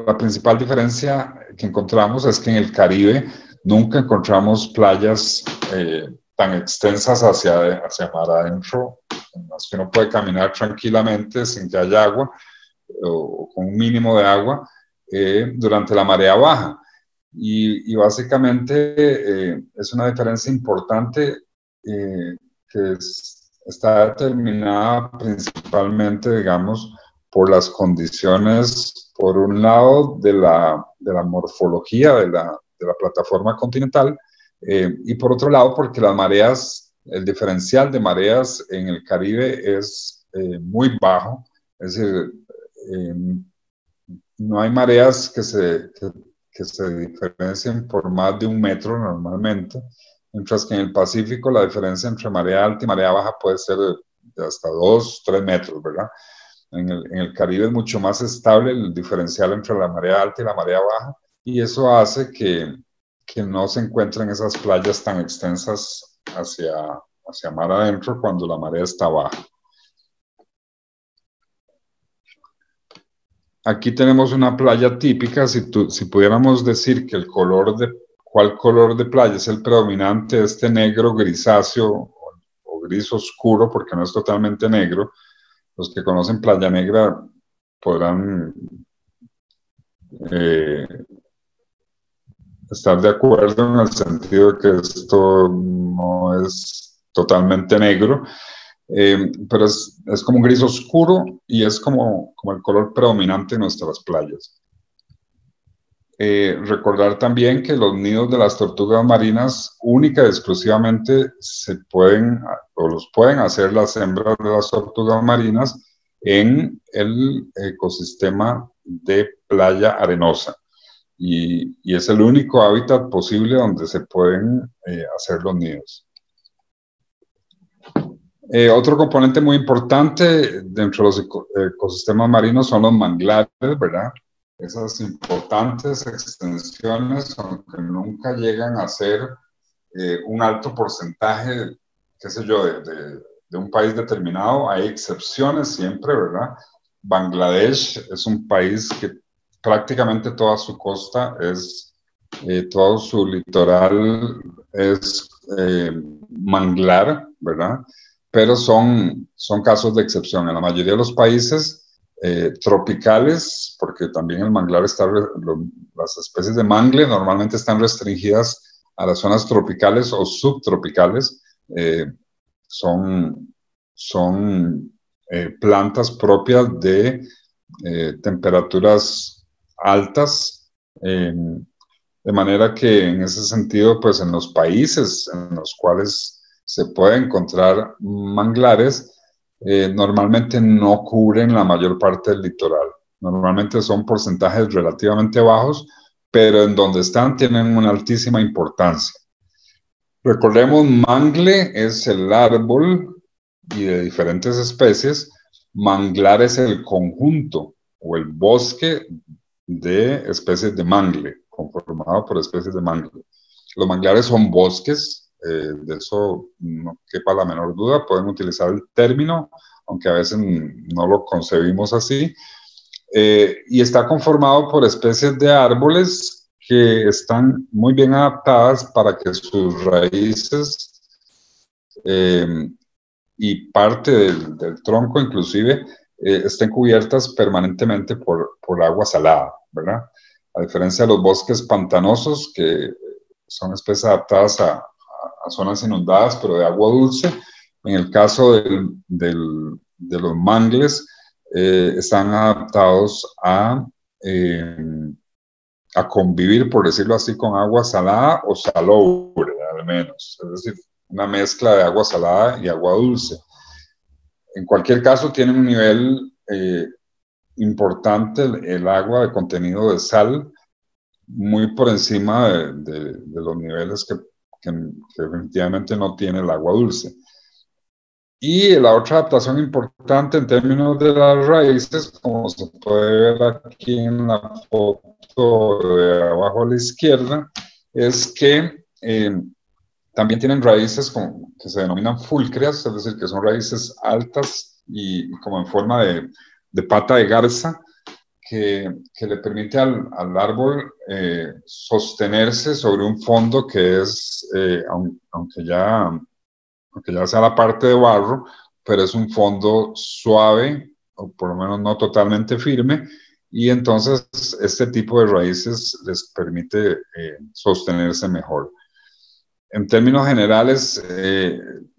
la principal diferencia que encontramos es que en el Caribe nunca encontramos playas tan extensas hacia mar adentro, en las que uno puede caminar tranquilamente sin que haya agua o con un mínimo de agua durante la marea baja. Y básicamente es una diferencia importante que está determinada principalmente, digamos, por las condiciones, por un lado, de la morfología de la plataforma continental y por otro lado, porque las mareas, el diferencial de mareas en el Caribe es muy bajo, es decir, no hay mareas que se diferencien por más de 1 metro normalmente, mientras que en el Pacífico la diferencia entre marea alta y marea baja puede ser de hasta 2, 3 metros, ¿verdad? En el Caribe es mucho más estable el diferencial entre la marea alta y la marea baja, y eso hace que no se encuentren esas playas tan extensas hacia mar adentro cuando la marea está baja. Aquí tenemos una playa típica. Si pudiéramos decir que cuál color de playa es el predominante, este negro grisáceo o gris oscuro, porque no es totalmente negro. Los que conocen Playa Negra podrán estar de acuerdo en el sentido de que esto no es totalmente negro, pero es como un gris oscuro y es como el color predominante en nuestras playas. Recordar también que los nidos de las tortugas marinas única y exclusivamente los pueden hacer las hembras de las tortugas marinas en el ecosistema de playa arenosa. Y es el único hábitat posible donde se pueden hacer los nidos. Otro componente muy importante dentro de los ecosistemas marinos son los manglares, ¿verdad? esas importantes extensiones, aunque nunca llegan a ser un alto porcentaje, qué sé yo, de un país determinado. Hay excepciones siempre, ¿verdad? Bangladesh es un país que prácticamente toda su costa es, todo su litoral es manglar, ¿verdad? Pero son casos de excepción. En la mayoría de los países tropicales, porque también el manglar está, las especies de mangle normalmente están restringidas a las zonas tropicales o subtropicales, son plantas propias de temperaturas altas, de manera que en ese sentido, pues en los países en los cuales se puede encontrar manglares, normalmente no cubren la mayor parte del litoral. Normalmente son porcentajes relativamente bajos, pero en donde están tienen una altísima importancia. Recordemos, mangle es el árbol y de diferentes especies. Manglar es el conjunto o el bosque de especies de mangle, conformado por especies de mangle. Los manglares son bosques, de eso no quepa la menor duda. Pueden utilizar el término, aunque a veces no lo concebimos así. Y está conformado por especies de árboles que están muy bien adaptadas para que sus raíces y parte del tronco inclusive estén cubiertas permanentemente por agua salada, ¿verdad? A diferencia de los bosques pantanosos, que son especies adaptadas a zonas inundadas, pero de agua dulce. En el caso de los mangles, están adaptados a convivir, por decirlo así, con agua salada o salobre, al menos. Es decir, una mezcla de agua salada y agua dulce. En cualquier caso, tiene un nivel importante el agua de contenido de sal, muy por encima de los niveles que definitivamente no tiene el agua dulce. Y la otra adaptación importante en términos de las raíces, como se puede ver aquí en la foto de abajo a la izquierda, es que también tienen raíces que se denominan fulcreas, es decir, que son raíces altas y como en forma de pata de garza, que le permite al árbol sostenerse sobre un fondo que es, aunque ya sea la parte de barro, pero es un fondo suave, o por lo menos no totalmente firme, y entonces este tipo de raíces les permite sostenerse mejor. En términos generales,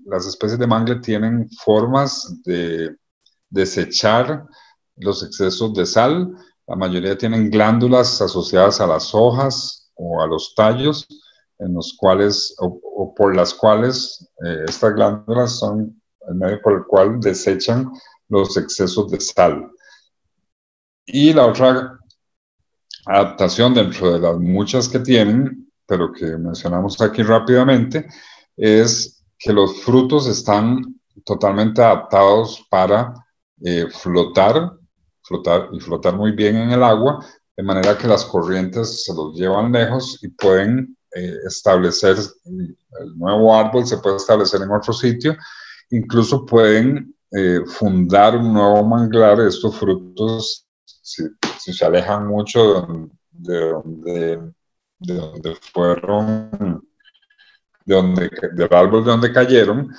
las especies de mangle tienen formas de desechar los excesos de sal. La mayoría tienen glándulas asociadas a las hojas o a los tallos, en los cuales, o por las cuales estas glándulas son el medio por el cual desechan los excesos de sal. Y la otra adaptación dentro de las muchas que tienen, pero que mencionamos aquí rápidamente, es que los frutos están totalmente adaptados para flotar muy bien en el agua, de manera que las corrientes se los llevan lejos y pueden establecer, el nuevo árbol se puede establecer en otro sitio, incluso pueden fundar un nuevo manglar. Estos frutos, si se alejan mucho de donde fueron, del árbol de donde cayeron,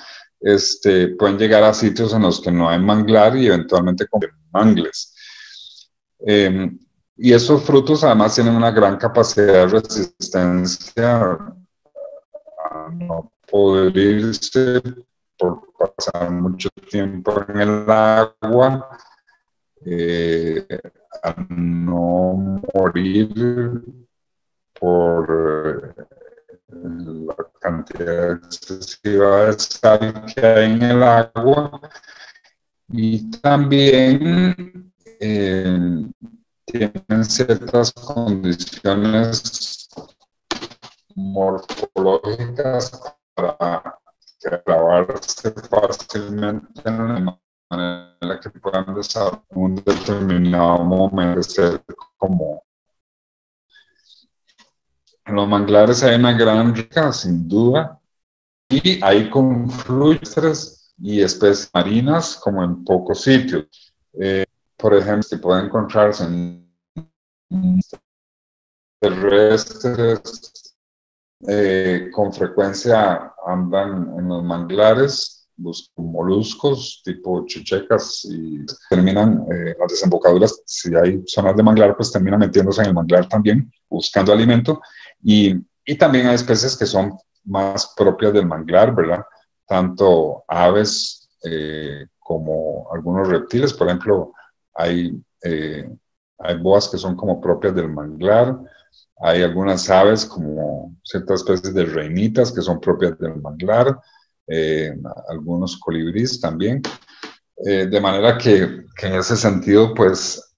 pueden llegar a sitios en los que no hay manglar y eventualmente con mangles. Y esos frutos además tienen una gran capacidad de resistencia a no podrirse por pasar mucho tiempo en el agua, a no morir por la cantidad excesiva de sal que hay en el agua, y también tienen ciertas condiciones morfológicas para clavarse fácilmente en la manera que puedan desarrollar un determinado momento ser como en los manglares hay una gran riqueza, sin duda, y hay confluyen y especies marinas como en pocos sitios. Por ejemplo, se puede encontrarse en terrestres, con frecuencia andan en los manglares, buscan moluscos tipo chuchecas y terminan las desembocaduras, si hay zonas de manglar, pues terminan metiéndose en el manglar también, buscando alimento, y también hay especies que son más propias del manglar, ¿verdad? Tanto aves como algunos reptiles, por ejemplo, hay boas que son como propias del manglar, hay algunas aves como ciertas especies de reinitas que son propias del manglar, algunos colibríes también, de manera que en ese sentido pues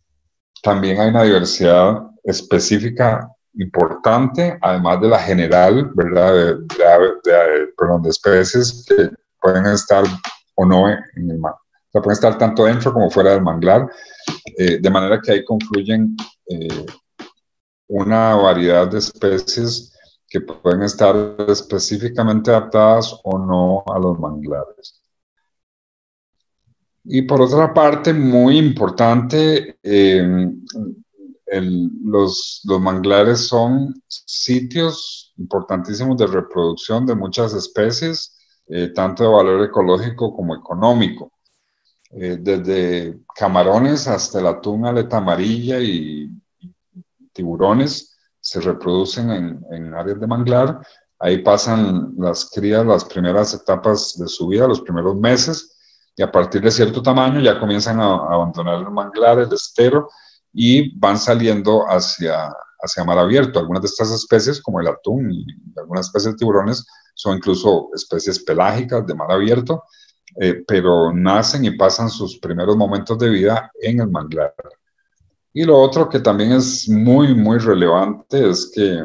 también hay una diversidad específica importante, además de la general, ¿verdad? De especies que pueden estar o no en el mar. O sea, pueden estar tanto dentro como fuera del manglar, de manera que ahí confluyen una variedad de especies que pueden estar específicamente adaptadas o no a los manglares. Y por otra parte, muy importante, los manglares son sitios importantísimos de reproducción de muchas especies, tanto de valor ecológico como económico. Desde camarones hasta el atún aleta amarilla y tiburones se reproducen en áreas de manglar. Ahí pasan las crías, las primeras etapas de su vida, los primeros meses, y a partir de cierto tamaño ya comienzan a abandonar el manglar, el estero, y van saliendo hacia mar abierto. Algunas de estas especies, como el atún y algunas especies de tiburones, son incluso especies pelágicas de mar abierto, pero nacen y pasan sus primeros momentos de vida en el manglar. Y lo otro que también es muy, muy relevante es que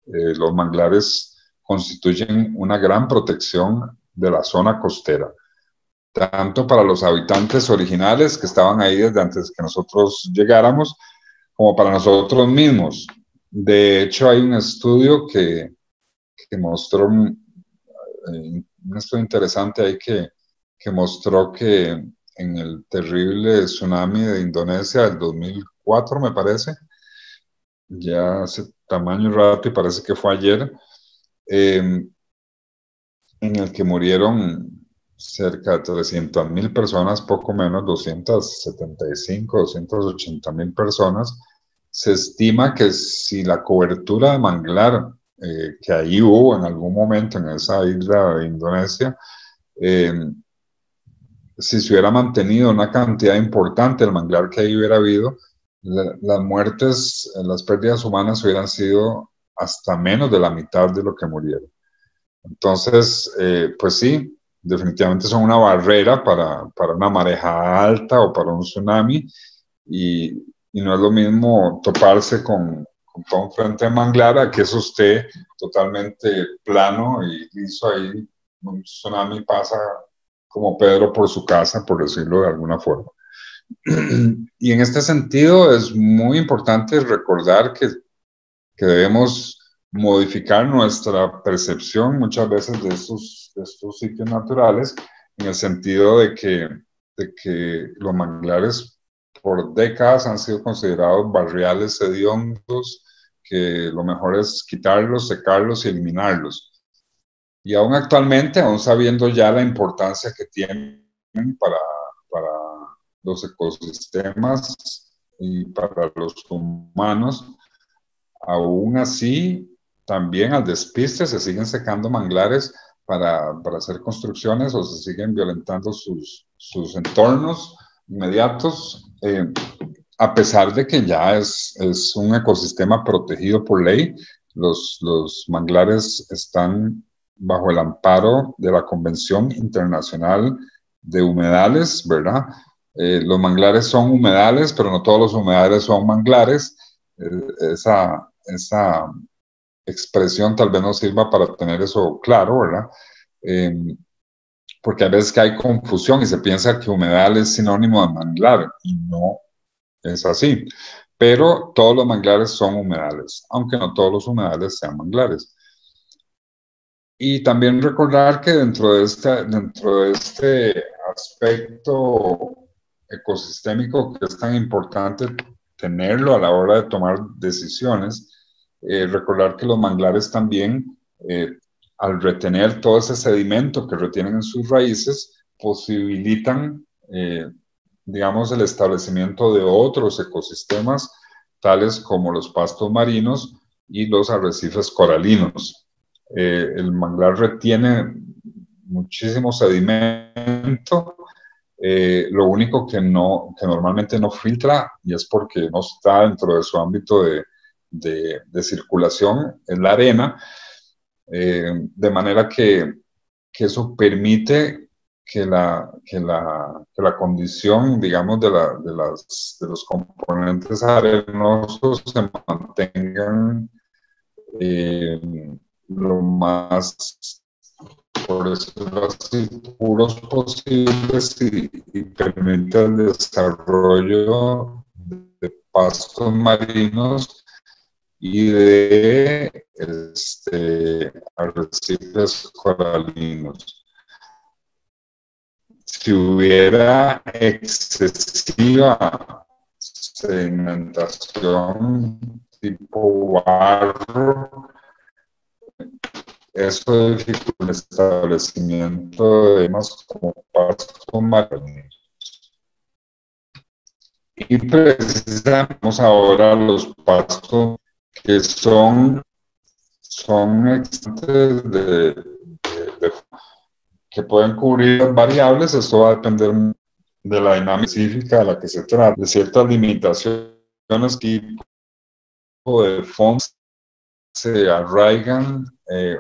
los manglares constituyen una gran protección de la zona costera, tanto para los habitantes originales que estaban ahí desde antes que nosotros llegáramos, como para nosotros mismos. De hecho, hay un estudio que mostró, un estudio interesante ahí que mostró que en el terrible tsunami de Indonesia del 2004, me parece, ya hace tamaño rato y parece que fue ayer, en el que murieron cerca de 300.000 personas, poco menos, 275, 280.000 personas. Se estima que si la cobertura de manglar que ahí hubo en algún momento en esa isla de Indonesia, si se hubiera mantenido una cantidad importante del manglar que ahí hubiera habido, las muertes, las pérdidas humanas hubieran sido hasta menos de la mitad de lo que murieron. Entonces, pues sí, definitivamente son una barrera para una marejada alta o para un tsunami, y no es lo mismo toparse con todo un frente de manglar a que eso esté totalmente plano y liso ahí. Un tsunami pasa como Pedro por su casa, por decirlo de alguna forma. Y en este sentido es muy importante recordar que debemos modificar nuestra percepción muchas veces de estos sitios naturales, en el sentido de que los manglares por décadas han sido considerados barriales hediondos, que lo mejor es quitarlos, secarlos y eliminarlos. Y aún actualmente, aún sabiendo ya la importancia que tienen para los ecosistemas y para los humanos, aún así, también al despiste se siguen secando manglares para hacer construcciones, o se siguen violentando sus entornos inmediatos, a pesar de que ya es un ecosistema protegido por ley. Los manglares están bajo el amparo de la Convención Internacional de Humedales, ¿verdad? Los manglares son humedales, pero no todos los humedales son manglares. Esa expresión tal vez no sirva para tener eso claro, ¿verdad? Porque a veces que hay confusión y se piensa que humedal es sinónimo de manglar, y no es así. pero todos los manglares son humedales, aunque no todos los humedales sean manglares. Y también recordar que dentro de este aspecto ecosistémico que es tan importante tenerlo a la hora de tomar decisiones, recordar que los manglares también, al retener todo ese sedimento que retienen en sus raíces, posibilitan, digamos, el establecimiento de otros ecosistemas, tales como los pastos marinos y los arrecifes coralinos. El manglar retiene muchísimo sedimento, lo único que normalmente no filtra, y es porque no está dentro de su ámbito de circulación, es la arena, de manera que eso permite que la condición, digamos, de los componentes arenosos se mantengan lo más, por decirlo así, puros posibles y permite el desarrollo de pastos marinos y de arrecifes coralinos. Si hubiera excesiva sedimentación tipo barro, eso dificulta el establecimiento de temas como pastos marinos. Y precisamos ahora los pastos que son existentes que pueden cubrir variables. Esto va a depender de la dinámica específica de la que se trata, de ciertas limitaciones tipo de fondos se arraigan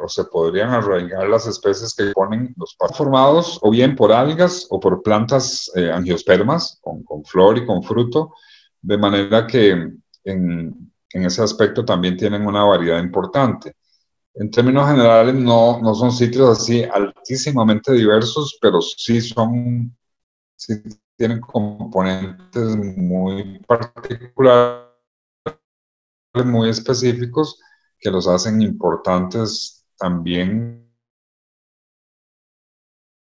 o se podrían arraigar las especies que ponen los pastos formados o bien por algas o por plantas angiospermas con flor y con fruto, de manera que en ese aspecto también tienen una variedad importante. En términos generales no son sitios así altísimamente diversos, pero sí tienen componentes muy particulares, muy específicos, que los hacen importantes también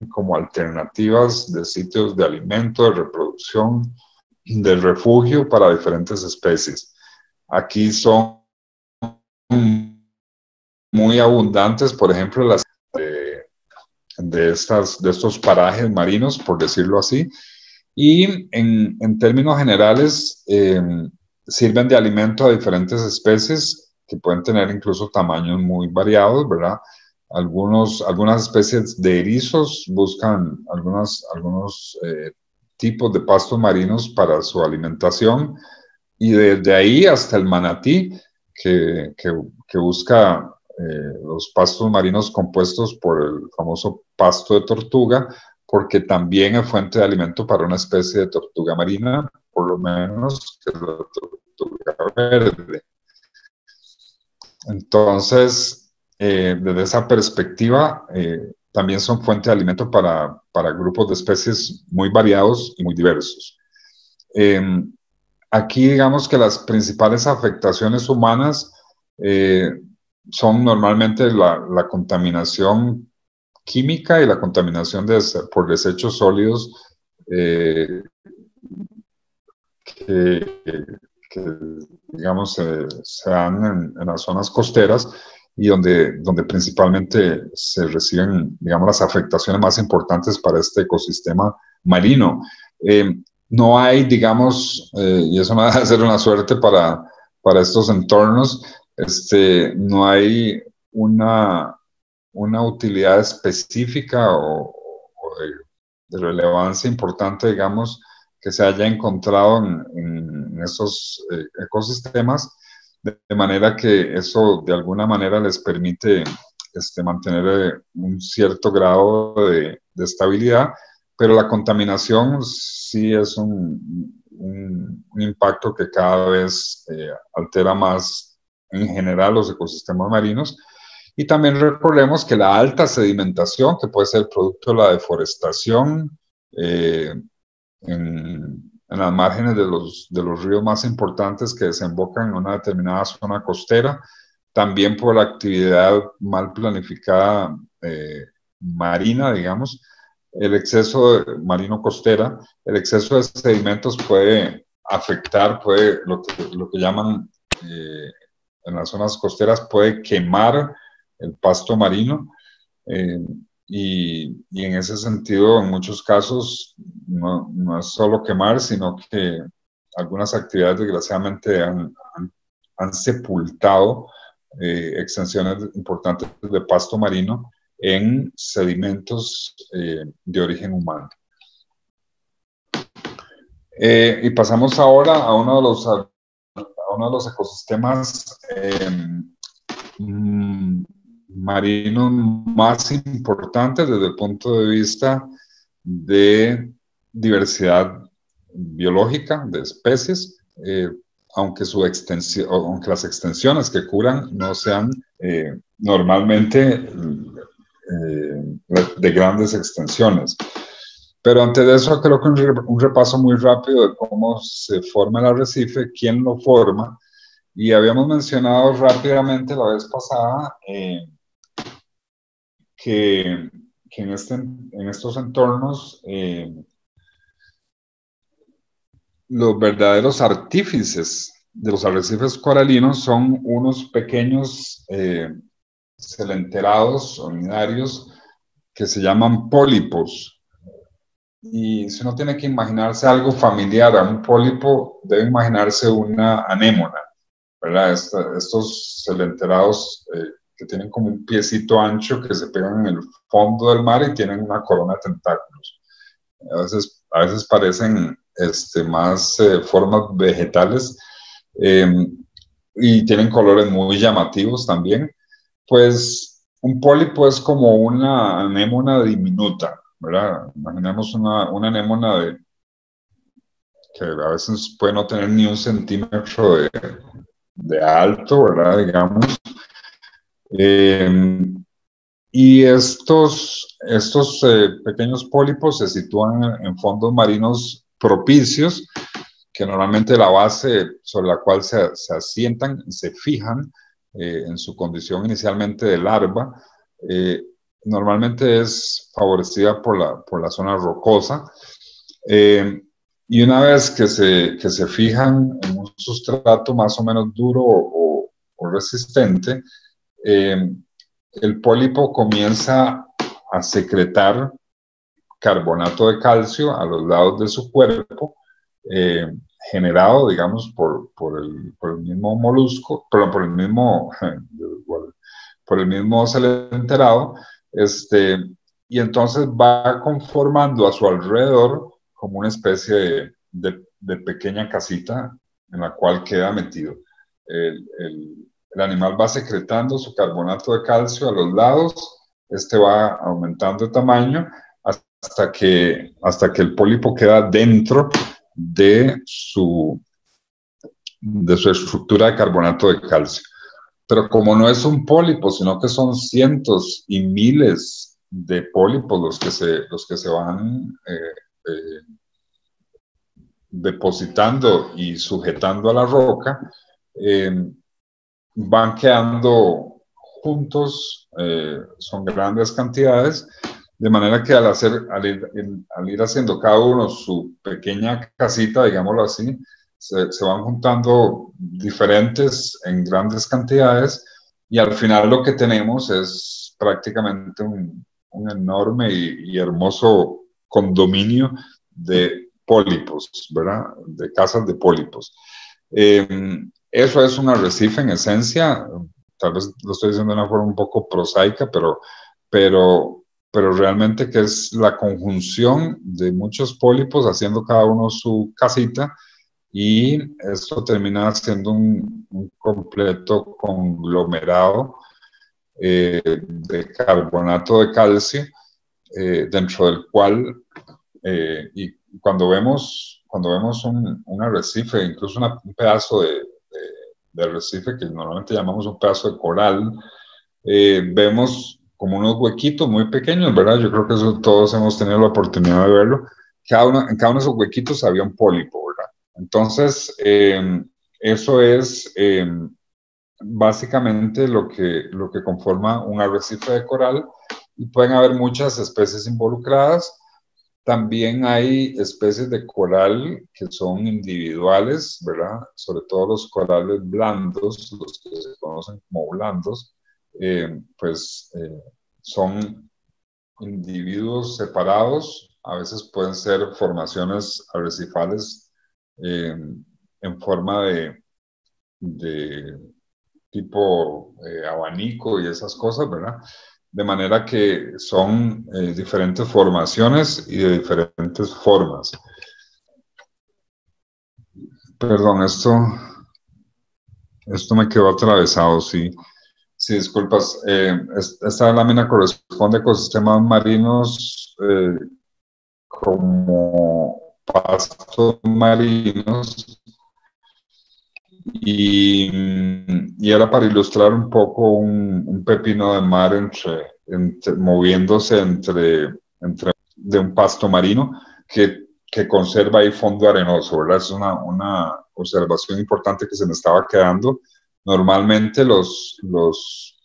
como alternativas de sitios de alimento, de reproducción, de refugio para diferentes especies. Aquí son muy abundantes, por ejemplo, las de estos parajes marinos, por decirlo así, y en términos generales sirven de alimento a diferentes especies que pueden tener incluso tamaños muy variados, ¿verdad? Algunas especies de erizos buscan algunos tipos de pastos marinos para su alimentación, y desde ahí hasta el manatí, que busca los pastos marinos compuestos por el famoso pasto de tortuga, porque también es fuente de alimento para una especie de tortuga marina, por lo menos, que es la tortuga verde. Entonces, desde esa perspectiva, también son fuente de alimento para grupos de especies muy variados y muy diversos. Aquí digamos que las principales afectaciones humanas son normalmente la contaminación química y la contaminación por desechos sólidos que digamos, se dan en las zonas costeras y donde principalmente se reciben, digamos, las afectaciones más importantes para este ecosistema marino. No hay, digamos, y eso no va a ser una suerte para estos entornos, no hay una utilidad específica o de relevancia importante, digamos, que se haya encontrado en esos ecosistemas, de manera que eso de alguna manera les permite mantener un cierto grado de estabilidad, pero la contaminación sí es un impacto que cada vez altera más en general los ecosistemas marinos. Y también recordemos que la alta sedimentación, que puede ser producto de la deforestación, en en las márgenes de los ríos más importantes que desembocan en una determinada zona costera, también por la actividad mal planificada marina, digamos, el exceso marino costera, el exceso de sedimentos puede afectar, lo que llaman en las zonas costeras, puede quemar el pasto marino, y en ese sentido, en muchos casos, no es solo quemar, sino que algunas actividades desgraciadamente han sepultado extensiones importantes de pasto marino en sedimentos de origen humano. Y pasamos ahora a uno de los ecosistemas marinos más importantes desde el punto de vista de diversidad biológica de especies, aunque las extensiones que cubran no sean normalmente de grandes extensiones. Pero antes de eso, creo que un repaso muy rápido de cómo se forma el arrecife, quién lo forma, y habíamos mencionado rápidamente la vez pasada que en estos entornos los verdaderos artífices de los arrecifes coralinos son unos pequeños celenterados unidarios que se llaman pólipos. Y si uno tiene que imaginarse algo familiar a un pólipo, debe imaginarse una anémona, ¿verdad? Estos celenterados que tienen como un piecito ancho que se pegan en el fondo del mar y tienen una corona de tentáculos. A veces parecen más formas vegetales y tienen colores muy llamativos también. Pues un pólipo es como una anémona diminuta, ¿verdad? Imaginemos una anémona que a veces puede no tener ni 1 centímetro de alto, ¿verdad? Digamos. Y estos pequeños pólipos se sitúan en fondos marinos propicios, que normalmente la base sobre la cual se asientan y se fijan en su condición inicialmente de larva, normalmente es favorecida por la zona rocosa. Y una vez que se fijan en un sustrato más o menos duro o resistente, el pólipo comienza a secretar carbonato de calcio a los lados de su cuerpo, generado, digamos, por el mismo molusco, perdón, por el mismo celenterado, y entonces va conformando a su alrededor como una especie de pequeña casita en la cual queda metido. El animal va secretando su carbonato de calcio a los lados, va aumentando de tamaño hasta que el pólipo queda dentro de su estructura de carbonato de calcio. Pero como no es un pólipo, sino que son cientos y miles de pólipos los que se van depositando y sujetando a la roca, van quedando juntos, son grandes cantidades, de manera que al ir haciendo cada uno su pequeña casita, digámoslo así, se van juntando diferentes en grandes cantidades, y al final lo que tenemos es prácticamente un enorme y hermoso condominio de pólipos, ¿verdad? De casas de pólipos. Eso es un arrecife en esencia. Tal vez lo estoy diciendo de una forma un poco prosaica, pero realmente que es la conjunción de muchos pólipos haciendo cada uno su casita, y esto termina siendo un completo conglomerado de carbonato de calcio, dentro del cual, y cuando vemos un arrecife, incluso un pedazo de arrecife que normalmente llamamos un pedazo de coral, vemos como unos huequitos muy pequeños, ¿verdad? Yo creo que eso todos hemos tenido la oportunidad de verlo, en cada uno de esos huequitos había un pólipo, ¿verdad? Entonces, eso es básicamente lo que conforma un arrecife de coral, y pueden haber muchas especies involucradas. También hay especies de coral que son individuales, ¿verdad? Sobre todo los corales blandos, los que se conocen como blandos, son individuos separados. A veces pueden ser formaciones arrecifales en forma de tipo abanico y esas cosas, ¿verdad? De manera que son diferentes formaciones y de diferentes formas. Perdón, esto me quedó atravesado, sí. Sí, disculpas. Esta lámina corresponde a ecosistemas marinos como pastos marinos, y era para ilustrar un poco un pepino de mar moviéndose de un pasto marino que conserva ahí fondo arenoso, ¿verdad? Es una observación importante que se me estaba quedando. Normalmente los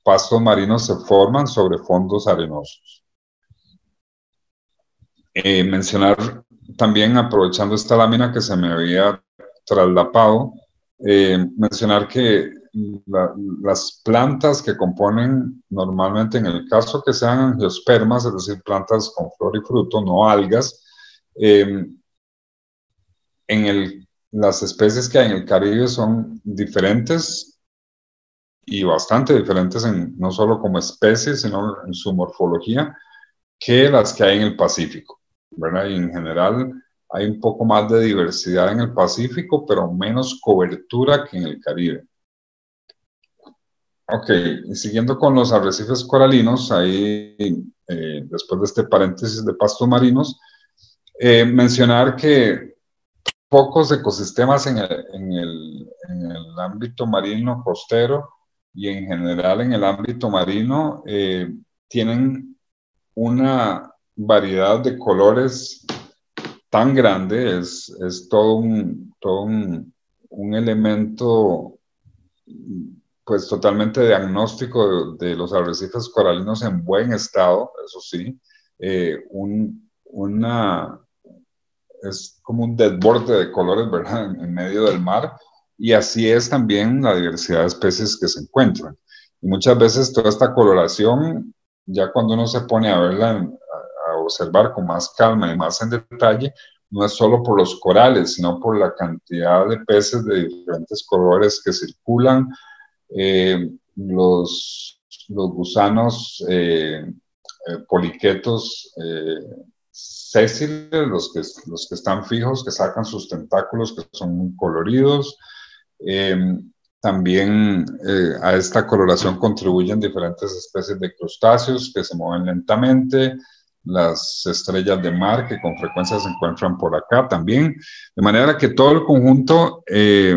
pastos marinos se forman sobre fondos arenosos. Mencionar también, aprovechando esta lámina que se me había traslapado, mencionar que las plantas que componen normalmente, en el caso que sean angiospermas, es decir, plantas con flor y fruto, no algas, las especies que hay en el Caribe son diferentes y bastante diferentes, no solo como especies, sino en su morfología, que las que hay en el Pacífico, ¿verdad? Y en general hay un poco más de diversidad en el Pacífico, pero menos cobertura que en el Caribe. Ok, y siguiendo con los arrecifes coralinos, ahí, después de este paréntesis de pastos marinos, mencionar que pocos ecosistemas en el ámbito marino costero y en general en el ámbito marino tienen una variedad de colores tan grande, es todo un elemento pues totalmente diagnóstico de los arrecifes coralinos en buen estado, eso sí, es como un desborde de colores, ¿verdad?, en medio del mar, y así es también la diversidad de especies que se encuentran. Y muchas veces toda esta coloración, ya cuando uno se pone a verla, a observar con más calma y más en detalle, no es solo por los corales, sino por la cantidad de peces de diferentes colores que circulan, los gusanos poliquetos sésiles, los que están fijos, que sacan sus tentáculos, que son muy coloridos. También a esta coloración contribuyen diferentes especies de crustáceos que se mueven lentamente, las estrellas de mar que con frecuencia se encuentran por acá también, de manera que todo el conjunto es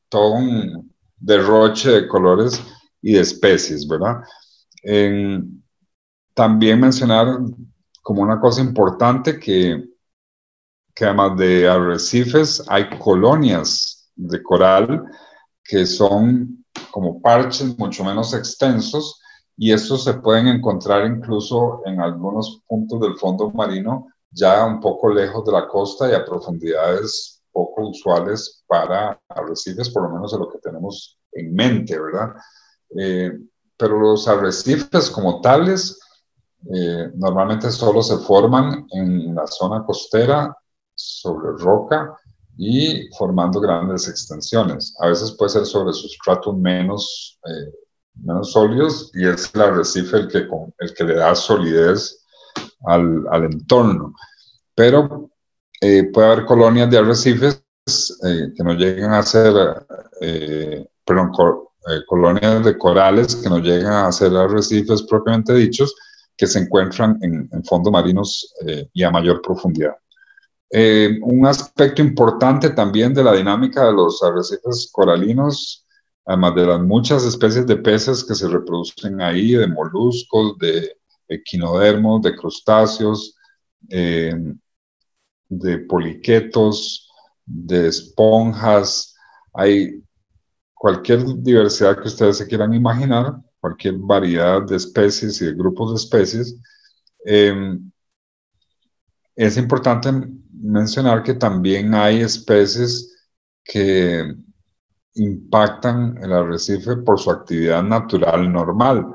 todo un derroche de colores y de especies, ¿verdad? También mencionar como una cosa importante que además de arrecifes hay colonias de coral que son como parches mucho menos extensos, y estos se pueden encontrar incluso en algunos puntos del fondo marino, ya un poco lejos de la costa y a profundidades poco usuales para arrecifes, por lo menos de lo que tenemos en mente, ¿verdad? Pero los arrecifes como tales normalmente solo se forman en la zona costera, sobre roca y formando grandes extensiones. A veces puede ser sobre sustratos menos sólidos, y es el arrecife el que le da solidez al entorno. Pero puede haber colonias de arrecifes que no lleguen a ser, colonias de corales que no llegan a ser arrecifes propiamente dichos, que se encuentran en fondos marinos y a mayor profundidad. Un aspecto importante también de la dinámica de los arrecifes coralinos, además de las muchas especies de peces que se reproducen ahí, de moluscos, de equinodermos, de crustáceos, de poliquetos, de esponjas. Hay cualquier diversidad que ustedes se quieran imaginar, cualquier variedad de especies y de grupos de especies. Es importante mencionar que también hay especies que impactan el arrecife por su actividad natural normal.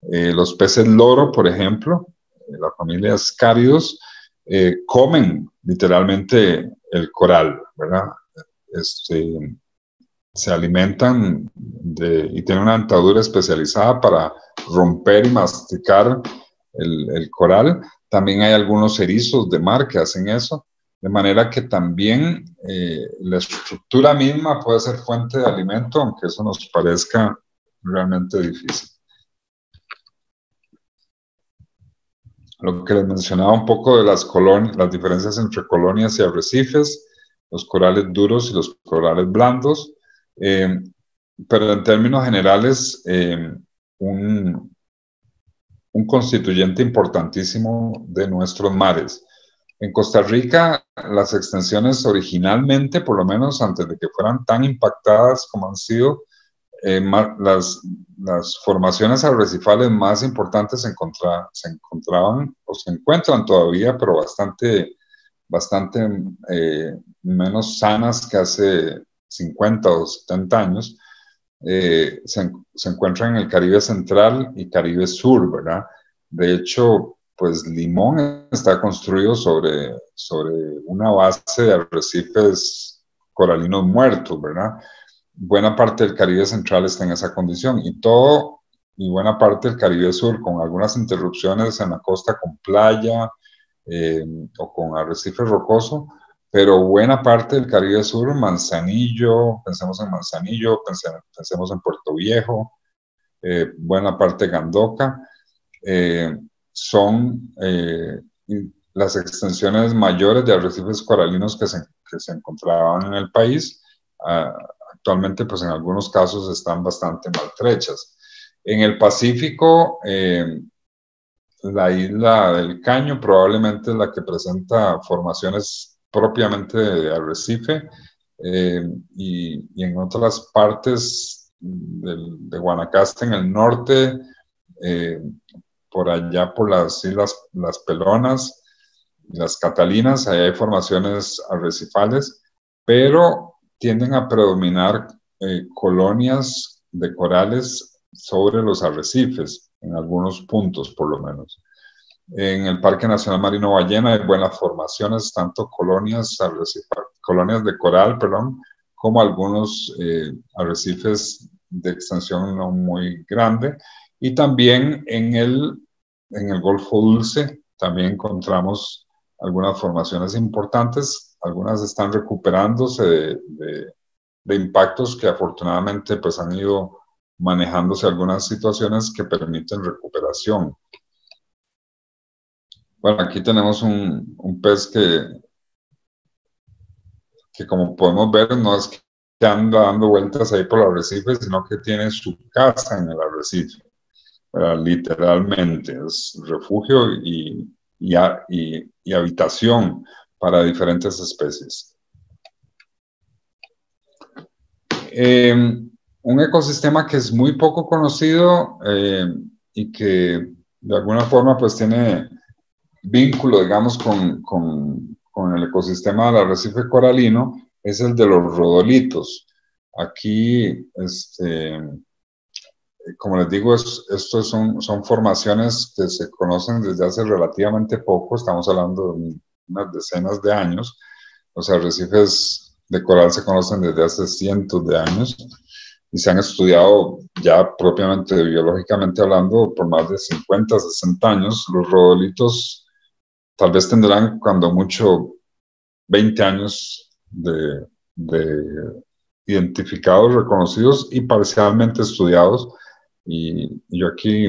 Los peces loro, por ejemplo, la familia Ascaridos, comen literalmente el coral, ¿verdad? Se alimentan y tienen una dentadura especializada para romper y masticar el coral. También hay algunos erizos de mar que hacen eso, de manera que también la estructura misma puede ser fuente de alimento, aunque eso nos parezca realmente difícil. Lo que les mencionaba un poco de las diferencias entre colonias y arrecifes, los corales duros y los corales blandos, pero en términos generales, un constituyente importantísimo de nuestros mares. En Costa Rica, las extensiones originalmente, por lo menos antes de que fueran tan impactadas como han sido, las formaciones arrecifales más importantes se encontraban o se encuentran todavía, pero bastante menos sanas que hace 50 o 70 años. Se encuentran en el Caribe Central y Caribe Sur, ¿verdad? De hecho, pues Limón está construido sobre una base de arrecifes coralinos muertos, ¿verdad? Buena parte del Caribe Central está en esa condición y buena parte del Caribe Sur, con algunas interrupciones en la costa con playa o con arrecife rocoso, pero buena parte del Caribe Sur, Manzanillo, pensemos en Manzanillo, pensemos en Puerto Viejo, buena parte de Gandoca, son las extensiones mayores de arrecifes coralinos que se encontraban en el país. Actualmente, pues en algunos casos están bastante maltrechas. En el Pacífico, la isla del Caño probablemente es la que presenta formaciones propiamente de arrecife, y en otras partes de Guanacaste, en el norte, por allá por las islas Las Pelonas, las Catalinas, ahí hay formaciones arrecifales, pero tienden a predominar colonias de corales sobre los arrecifes, en algunos puntos por lo menos. En el Parque Nacional Marino Ballena hay buenas formaciones, tanto colonias de coral, como algunos arrecifes de extensión no muy grande. Y también en el Golfo Dulce también encontramos algunas formaciones importantes. Algunas están recuperándose de impactos que afortunadamente pues han ido manejándose algunas situaciones que permiten recuperación. Bueno, aquí tenemos un pez que como podemos ver no es que anda dando vueltas ahí por el arrecife, sino que tiene su casa en el arrecife. Literalmente es refugio y habitación para diferentes especies. Un ecosistema que es muy poco conocido y que de alguna forma pues tiene vínculo, digamos, con el ecosistema del arrecife coralino es el de los rodolitos. Aquí, como les digo, estos son formaciones que se conocen desde hace relativamente poco, estamos hablando de unas decenas de años. Los arrecifes de coral se conocen desde hace cientos de años y se han estudiado ya propiamente biológicamente hablando por más de 50, 60 años. Los rodolitos tal vez tendrán cuando mucho 20 años de identificados, reconocidos y parcialmente estudiados. Y yo aquí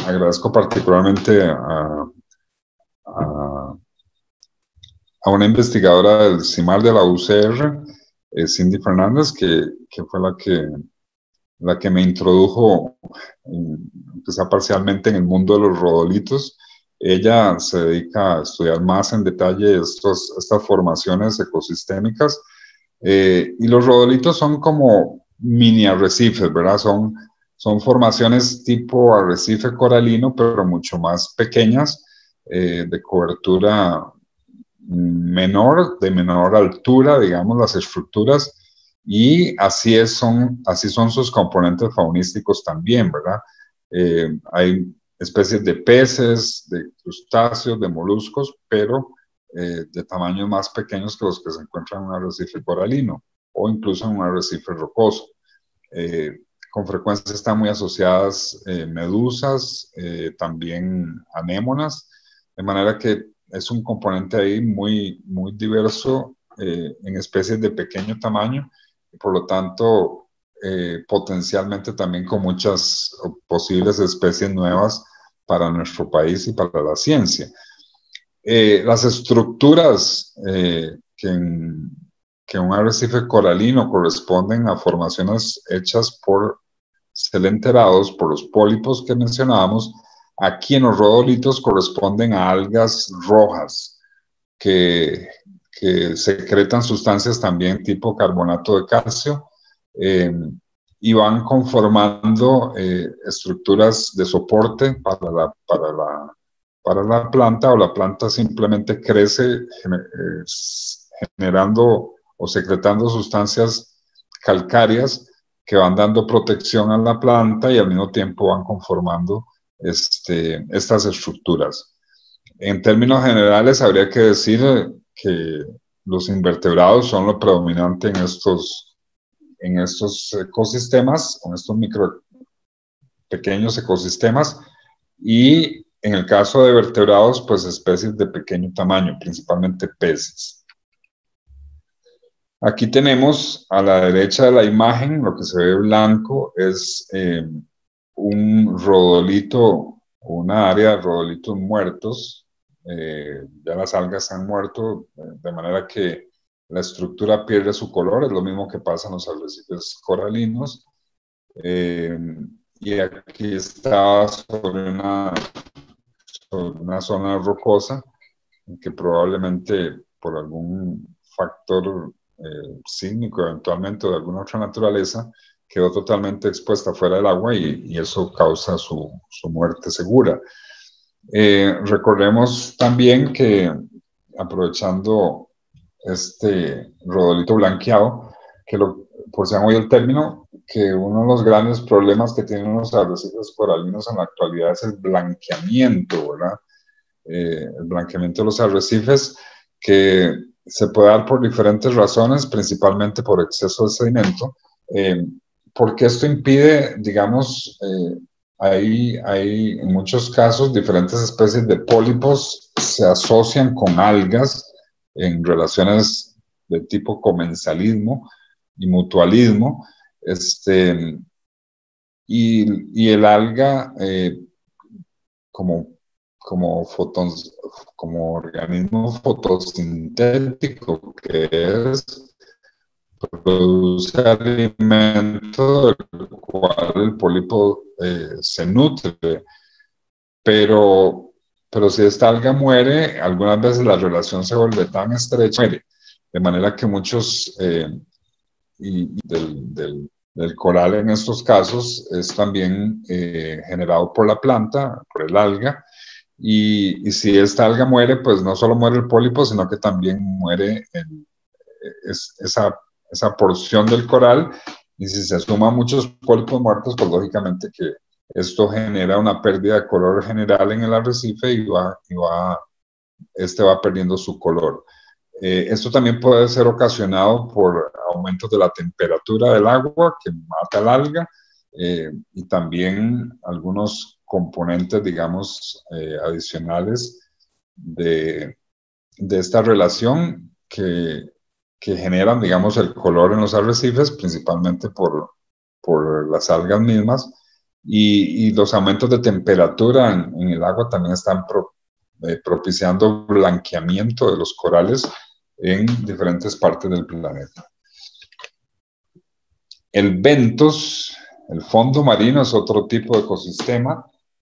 agradezco particularmente a una investigadora del CIMAR de la UCR, Cindy Fernández, que fue la que la que me introdujo, aunque sea parcialmente, en el mundo de los rodolitos. Ella se dedica a estudiar más en detalle estas formaciones ecosistémicas, y los rodolitos son como mini arrecifes, ¿verdad? Son formaciones tipo arrecife coralino, pero mucho más pequeñas, de cobertura menor, de menor altura, digamos, las estructuras, y así son sus componentes faunísticos también, ¿verdad? Hay especies de peces, de crustáceos, de moluscos, pero de tamaños más pequeños que los que se encuentran en un arrecife coralino o incluso en un arrecife rocoso. Con frecuencia están muy asociadas medusas, también anémonas, de manera que es un componente ahí muy, muy diverso, en especies de pequeño tamaño, y por lo tanto potencialmente también con muchas posibles especies nuevas para nuestro país y para la ciencia. Las estructuras que en un arrecife coralino corresponden a formaciones hechas por selenterados, por los pólipos que mencionábamos. Aquí en los rodolitos corresponden a algas rojas que secretan sustancias también tipo carbonato de calcio, y van conformando estructuras de soporte para la planta, o la planta simplemente crece generando o secretando sustancias calcáreas que van dando protección a la planta y al mismo tiempo van conformando estas estructuras. En términos generales, habría que decir que los invertebrados son lo predominante en estos ecosistemas, en estos pequeños ecosistemas, y en el caso de vertebrados, pues especies de pequeño tamaño, principalmente peces. Aquí tenemos a la derecha de la imagen, lo que se ve blanco es un rodolito, una área de rodolitos muertos. Ya las algas han muerto, de manera que la estructura pierde su color. Es lo mismo que pasa en los arrecifes coralinos. Y aquí está sobre una zona rocosa que probablemente por algún factor sísmico eventualmente o de alguna otra naturaleza quedó totalmente expuesta fuera del agua, y eso causa su muerte segura. Recordemos también que, aprovechando este rodolito blanqueado, por si han oído el término, que uno de los grandes problemas que tienen los arrecifes coralinos en la actualidad es el blanqueamiento, ¿verdad? El blanqueamiento de los arrecifes, que se puede dar por diferentes razones, principalmente por exceso de sedimento, porque esto impide, digamos, hay en muchos casos diferentes especies de pólipos se asocian con algas en relaciones de tipo comensalismo y mutualismo, y el alga como organismo fotosintético que es, produce alimento del cual el pólipo se nutre, pero si esta alga muere, algunas veces la relación se vuelve tan estrecha, de manera que muchos del coral en estos casos es también generado por la planta, por el alga, y si esta alga muere, pues no solo muere el pólipo, sino que también muere esa porción del coral, y si se suman muchos pólipos muertos, pues lógicamente que esto genera una pérdida de color general en el arrecife, y va perdiendo su color. Esto también puede ser ocasionado por aumentos de la temperatura del agua que mata el alga, y también algunos componentes, digamos, adicionales de esta relación que generan, digamos, el color en los arrecifes, principalmente por las algas mismas, y los aumentos de temperatura en el agua también están propiciando blanqueamiento de los corales en diferentes partes del planeta. El bentos El fondo marino es otro tipo de ecosistema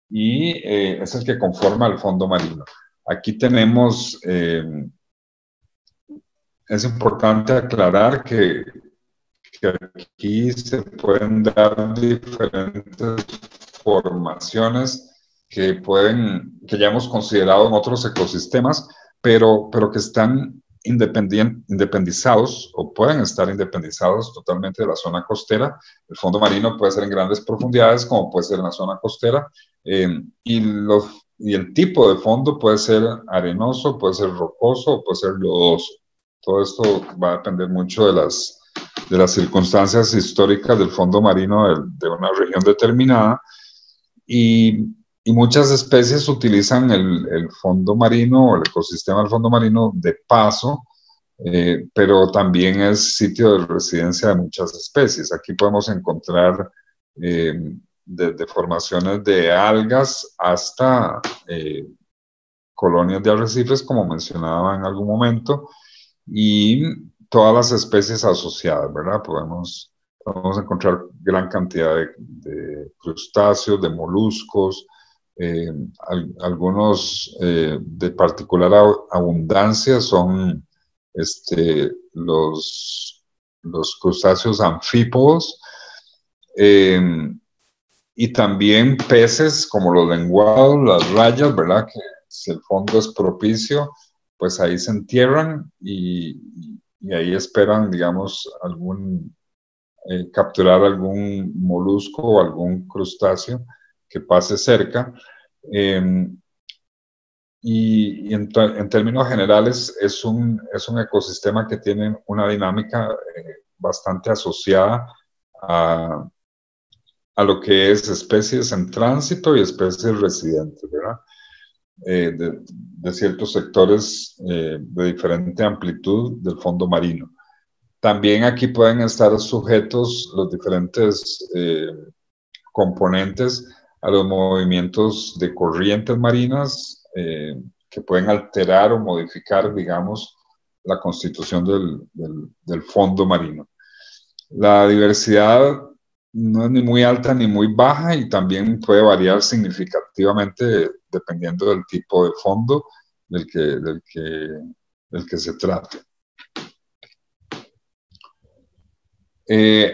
y es el que conforma el fondo marino. Aquí tenemos, es importante aclarar que aquí se pueden dar diferentes formaciones que ya hemos considerado en otros ecosistemas, pero que están independizados o pueden estar independizados totalmente de la zona costera. El fondo marino puede ser en grandes profundidades como puede ser en la zona costera, y el tipo de fondo puede ser arenoso, puede ser rocoso o puede ser lodoso. Todo esto va a depender mucho de las circunstancias históricas del fondo marino de una región determinada, y muchas especies utilizan el fondo marino o el ecosistema del fondo marino de paso, pero también es sitio de residencia de muchas especies. Aquí podemos encontrar desde formaciones de algas hasta colonias de arrecifes, como mencionaba en algún momento, y todas las especies asociadas, ¿verdad? Podemos encontrar gran cantidad de crustáceos, de moluscos, algunos de particular abundancia son los crustáceos anfípodos, y también peces como los lenguados, las rayas, ¿verdad? Que si el fondo es propicio, pues ahí se entierran y ahí esperan, digamos, capturar algún molusco o algún crustáceo que pase cerca. Y en términos generales es un ecosistema que tiene una dinámica bastante asociada a lo que es especies en tránsito y especies residentes, ¿verdad? De ciertos sectores de diferente amplitud del fondo marino. También aquí pueden estar sujetos los diferentes componentes a los movimientos de corrientes marinas que pueden alterar o modificar, digamos, la constitución del fondo marino. La diversidad no es ni muy alta ni muy baja y también puede variar significativamente dependiendo del tipo de fondo del que se trate.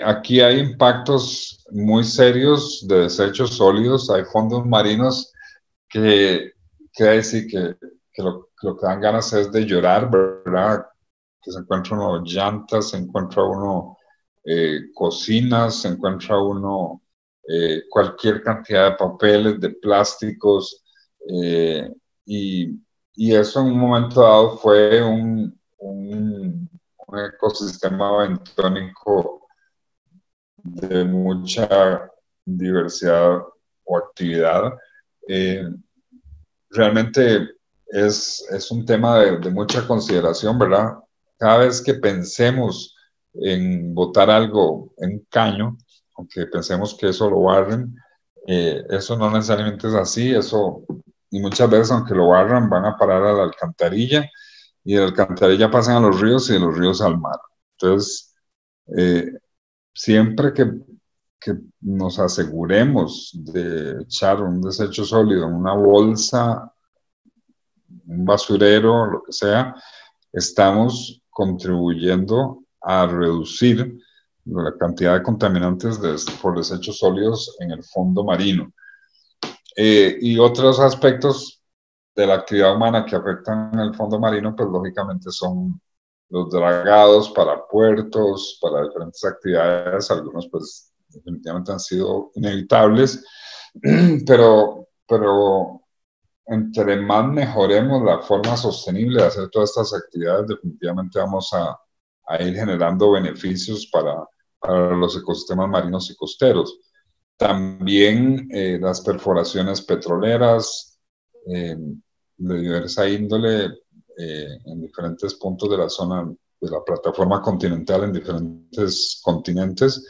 Aquí hay impactos muy serios de desechos sólidos. Hay fondos marinos que decir que lo que dan ganas es de llorar, ¿verdad? Que se encuentra uno llantas, se encuentra uno cocinas, se encuentra uno cualquier cantidad de papeles, de plásticos, y eso en un momento dado fue un ecosistema bentónico de mucha diversidad o actividad. Realmente es un tema de mucha consideración, ¿verdad? Cada vez que pensemos en botar algo en un caño, aunque pensemos que eso lo barren, eso no necesariamente es así, y muchas veces aunque lo barran van a parar a la alcantarilla, y de la alcantarilla pasan a los ríos y de los ríos al mar. Entonces, siempre que nos aseguremos de echar un desecho sólido en una bolsa, un basurero, lo que sea, estamos contribuyendo a reducir la cantidad de contaminantes por desechos sólidos en el fondo marino. Y otros aspectos de la actividad humana que afectan el fondo marino, pues lógicamente son los dragados para puertos, para diferentes actividades. Algunos pues definitivamente han sido inevitables, pero entre más mejoremos la forma sostenible de hacer todas estas actividades, definitivamente vamos a ir generando beneficios para los ecosistemas marinos y costeros. También las perforaciones petroleras de diversa índole en diferentes puntos de la zona de la plataforma continental, en diferentes continentes,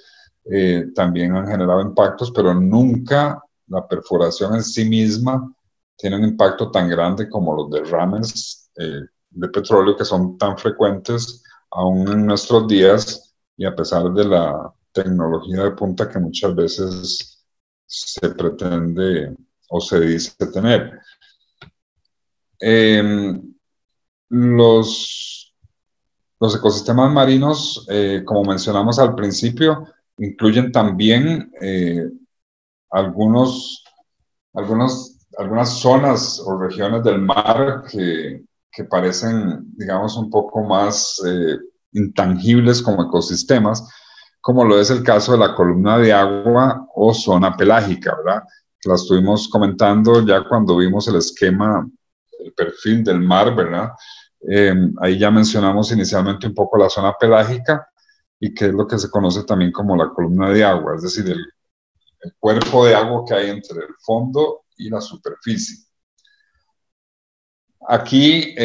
también han generado impactos, pero nunca la perforación en sí misma tiene un impacto tan grande como los derrames de petróleo, que son tan frecuentes aún en nuestros días, y a pesar de la tecnología de punta que muchas veces se pretende o se dice tener. Los ecosistemas marinos, como mencionamos al principio, incluyen también algunas zonas o regiones del mar que parecen, digamos, un poco más intangibles como ecosistemas, como lo es el caso de la columna de agua o zona pelágica, ¿verdad? La estuvimos comentando ya cuando vimos el esquema, el perfil del mar, ¿verdad? Ahí ya mencionamos inicialmente un poco la zona pelágica y que es lo que se conoce también como la columna de agua, es decir, el cuerpo de agua que hay entre el fondo y la superficie. Aquí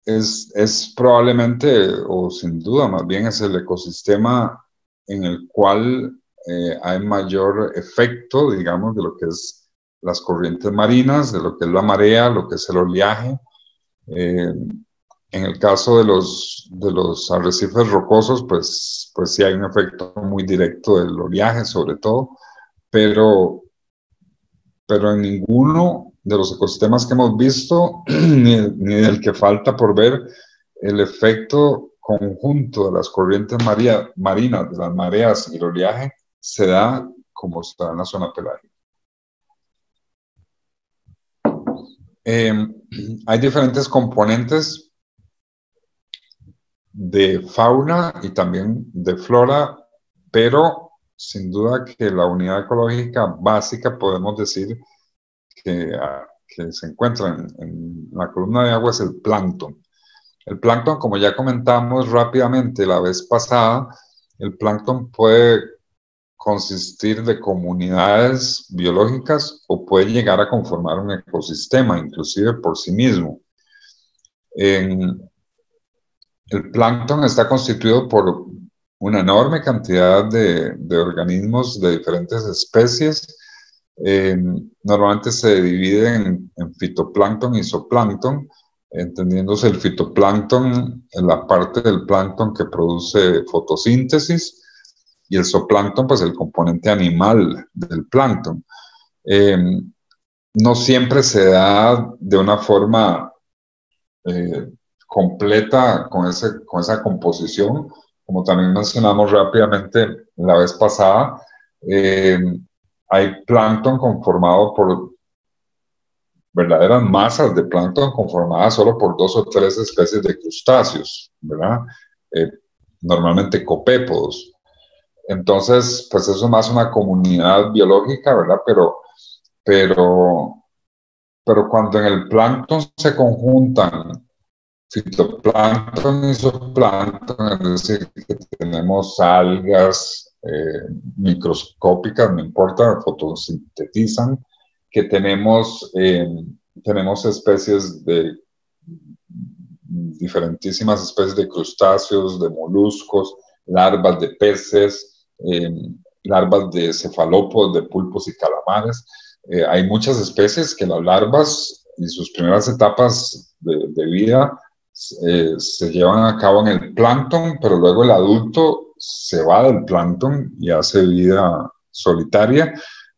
es probablemente, o sin duda más bien, es el ecosistema en el cual hay mayor efecto, digamos, de lo que es las corrientes marinas, de lo que es la marea, lo que es el oleaje. En el caso de los arrecifes rocosos, pues sí hay un efecto muy directo del oleaje, sobre todo, pero en ninguno de los ecosistemas que hemos visto, ni del que falta por ver, el efecto conjunto de las corrientes marinas, de las mareas y el oleaje, se da como está en la zona pelágica. Hay diferentes componentes de fauna y también de flora, pero sin duda que la unidad ecológica básica podemos decir que se encuentra en la columna de agua es el plancton. El plancton, como ya comentamos rápidamente la vez pasada, el plancton puede consistir de comunidades biológicas o puede llegar a conformar un ecosistema, inclusive por sí mismo. El plancton está constituido por una enorme cantidad de organismos de diferentes especies. Normalmente se divide en fitoplancton y zooplancton, entendiéndose el fitoplancton en la parte del plancton que produce fotosíntesis y el zooplancton, pues el componente animal del plancton. No siempre se da de una forma completa con esa composición, como también mencionamos rápidamente la vez pasada. Hay plancton conformado por verdaderas masas de plancton conformadas solo por 2 o 3 especies de crustáceos, ¿verdad? Normalmente copépodos. Entonces, pues eso es más una comunidad biológica, ¿verdad? Pero cuando en el plancton se conjuntan fitoplancton y zooplancton, es decir, que tenemos algas microscópicas, no importa, fotosintetizan, que tenemos especies de diferentísimas especies de crustáceos, de moluscos, larvas de peces, larvas de cefalópodos, de pulpos y calamares. Hay muchas especies que las larvas en sus primeras etapas de vida se llevan a cabo en el plancton, pero luego el adulto se va del plancton y hace vida solitaria,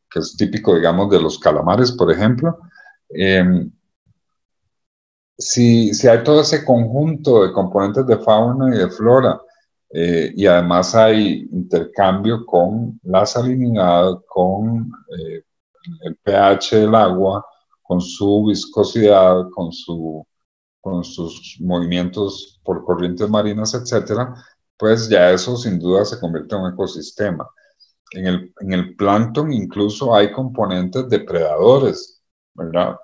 que es típico, digamos, de los calamares, por ejemplo. Si hay todo ese conjunto de componentes de fauna y de flora, y además hay intercambio con la salinidad, con el pH del agua, con su viscosidad, con sus movimientos por corrientes marinas, etcétera, pues ya eso sin duda se convierte en un ecosistema. En el plancton incluso hay componentes depredadores, ¿verdad?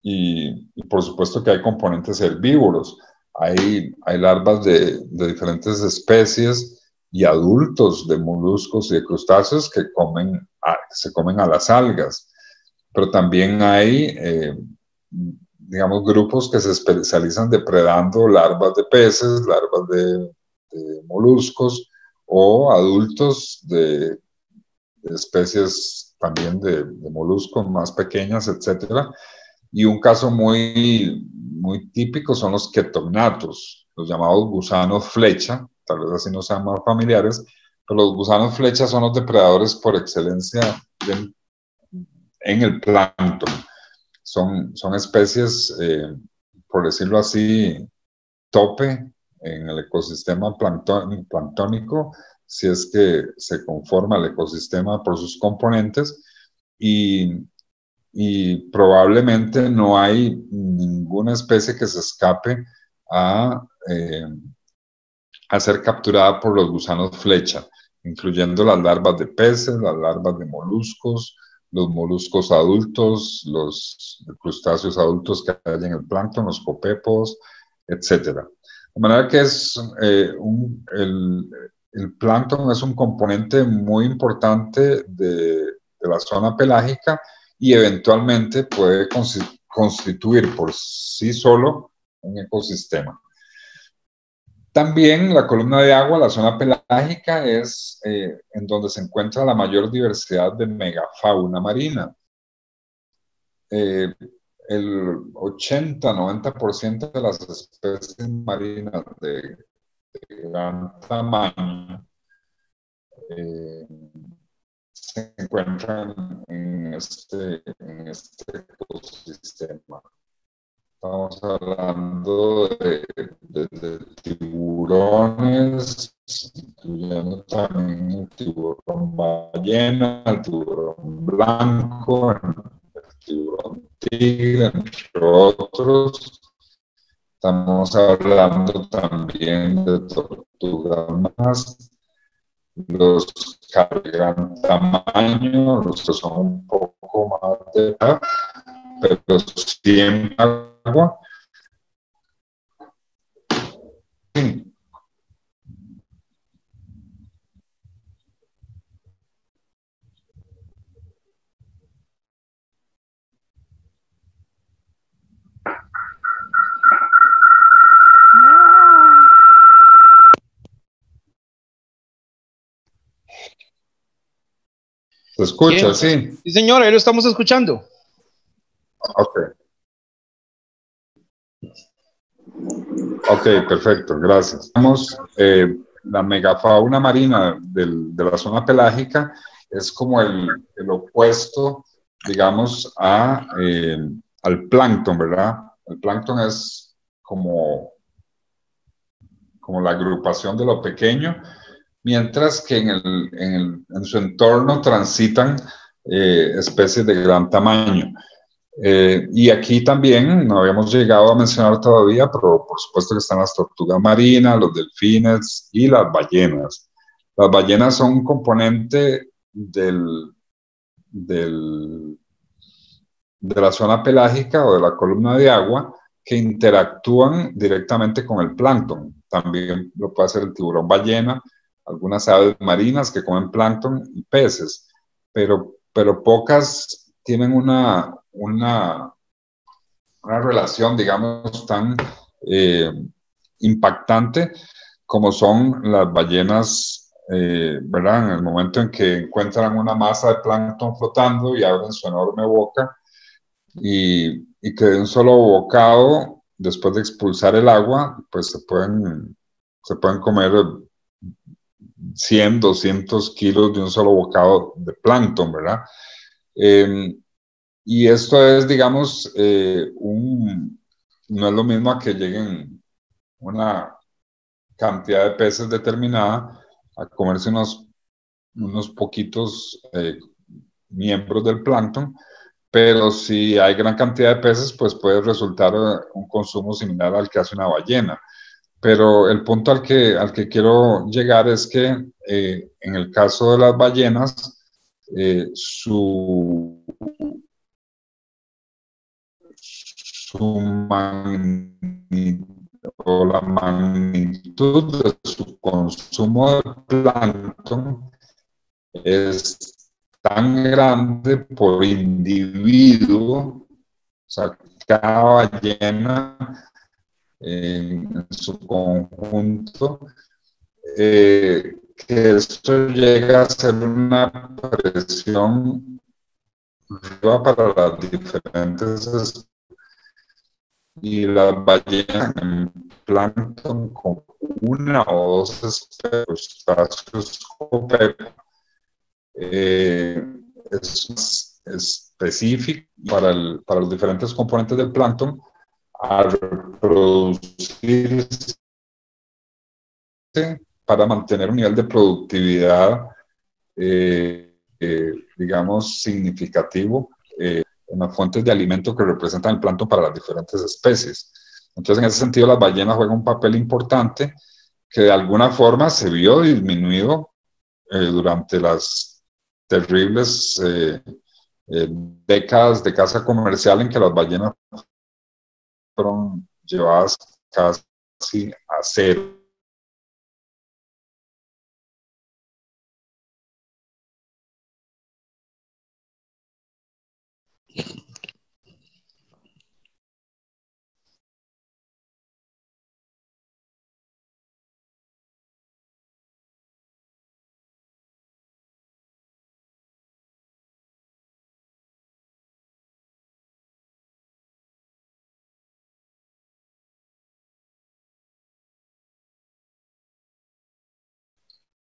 Y por supuesto que hay componentes herbívoros. Hay larvas de diferentes especies y adultos de moluscos y de crustáceos que se comen a las algas. Pero también hay, digamos, grupos que se especializan depredando larvas de peces, larvas de moluscos o adultos de especies también de moluscos más pequeñas, etcétera. Y un caso muy típico son los ketognatos, los llamados gusanos flecha, tal vez así no sean más familiares, pero los gusanos flecha son los depredadores por excelencia en el plancton. Son especies, por decirlo así, tope en el ecosistema planctónico, si es que se conforma el ecosistema por sus componentes, y probablemente no hay ninguna especie que se escape a ser capturada por los gusanos flecha, incluyendo las larvas de peces, las larvas de moluscos, los moluscos adultos, los crustáceos adultos que hay en el plancton, los copépos, etcétera. De manera que el plancton es un componente muy importante de la zona pelágica y eventualmente puede constituir por sí solo un ecosistema. También la columna de agua, la zona pelágica, es en donde se encuentra la mayor diversidad de megafauna marina. El 80-90% de las especies marinas de gran tamaño se encuentran en este ecosistema. Estamos hablando de tiburones, incluyendo también el tiburón ballena, el tiburón blanco, el tiburón tigre, entre otros. Estamos hablando también de tortugas más, los que de gran tamaño, los que son un poco más de edad, pero siempre agua. Sí. ¿Se escucha? Sí.
Sí, señor, ahí lo estamos escuchando.
Ok, perfecto, gracias. Vamos, la megafauna marina de la zona pelágica es como el opuesto, digamos, al plancton, ¿verdad? El plancton es como la agrupación de lo pequeño, mientras que en su entorno transitan especies de gran tamaño. Y aquí también, no habíamos llegado a mencionar todavía, pero por supuesto que están las tortugas marinas, los delfines y las ballenas. Las ballenas son un componente de la zona pelágica o de la columna de agua que interactúan directamente con el plancton. También lo puede hacer el tiburón ballena, algunas aves marinas que comen plancton y peces, pero pocas tienen una relación, digamos, tan impactante como son las ballenas, ¿verdad? En el momento en que encuentran una masa de plancton flotando y abren su enorme boca y que de un solo bocado, después de expulsar el agua, pues se pueden comer 100, 200 kilos de un solo bocado de plancton, ¿verdad? Y esto es, digamos, no es lo mismo a que lleguen una cantidad de peces determinada a comerse unos poquitos miembros del plancton, pero si hay gran cantidad de peces, pues puede resultar un consumo similar al que hace una ballena. Pero el punto al que quiero llegar es que en el caso de las ballenas, la magnitud de su consumo de plancton es tan grande por individuo, o sea, cada ballena en su conjunto, que esto llega a ser una presión para las diferentes especies y las ballenas en plancton con una o dos especies es específico para los diferentes componentes del plancton a reproducirse para mantener un nivel de productividad, digamos, significativo en las fuentes de alimento que representan el plancton para las diferentes especies. Entonces, en ese sentido, las ballenas juegan un papel importante que de alguna forma se vio disminuido durante las terribles décadas de caza comercial en que las ballenas fueron llevadas casi a cero.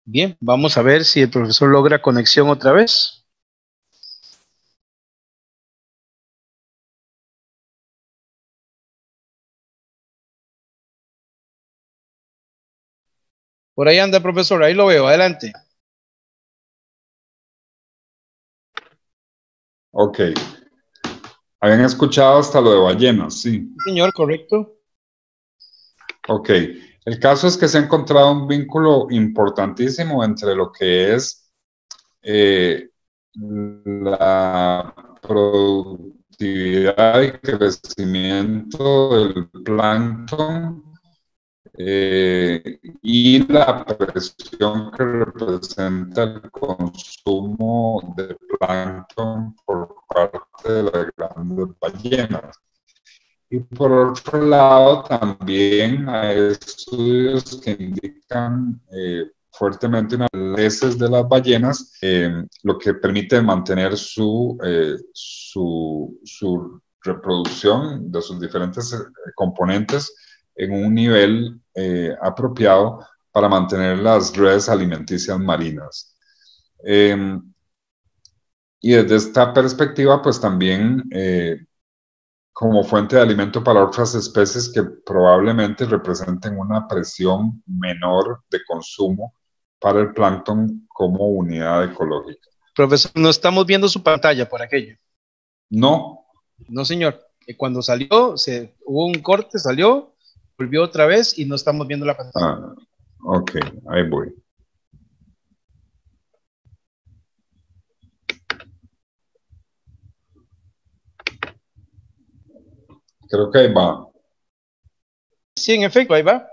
Bien, vamos a ver si el profesor logra conexión otra vez. Por ahí anda, profesor, ahí lo veo, adelante.
Ok. Habían escuchado hasta lo de ballenas, sí.
Señor, correcto.
Ok. El caso es que se ha encontrado un vínculo importantísimo entre lo que es la productividad y crecimiento del plancton y la presión que representa el consumo de plancton por parte de las grandes ballenas. Y por otro lado, también hay estudios que indican fuertemente unas heces de las ballenas, lo que permite mantener su reproducción de sus diferentes componentes en un nivel apropiado para mantener las redes alimenticias marinas. Y desde esta perspectiva, pues también como fuente de alimento para otras especies que probablemente representen una presión menor de consumo para el plancton como unidad ecológica.
Profesor, no estamos viendo su pantalla por aquello.
No.
No, señor. Cuando salió, hubo un corte, salió, volvió otra vez y no estamos viendo la pantalla.
Ah, ok, ahí voy. Creo que ahí va.
Sí, en efecto, ahí va.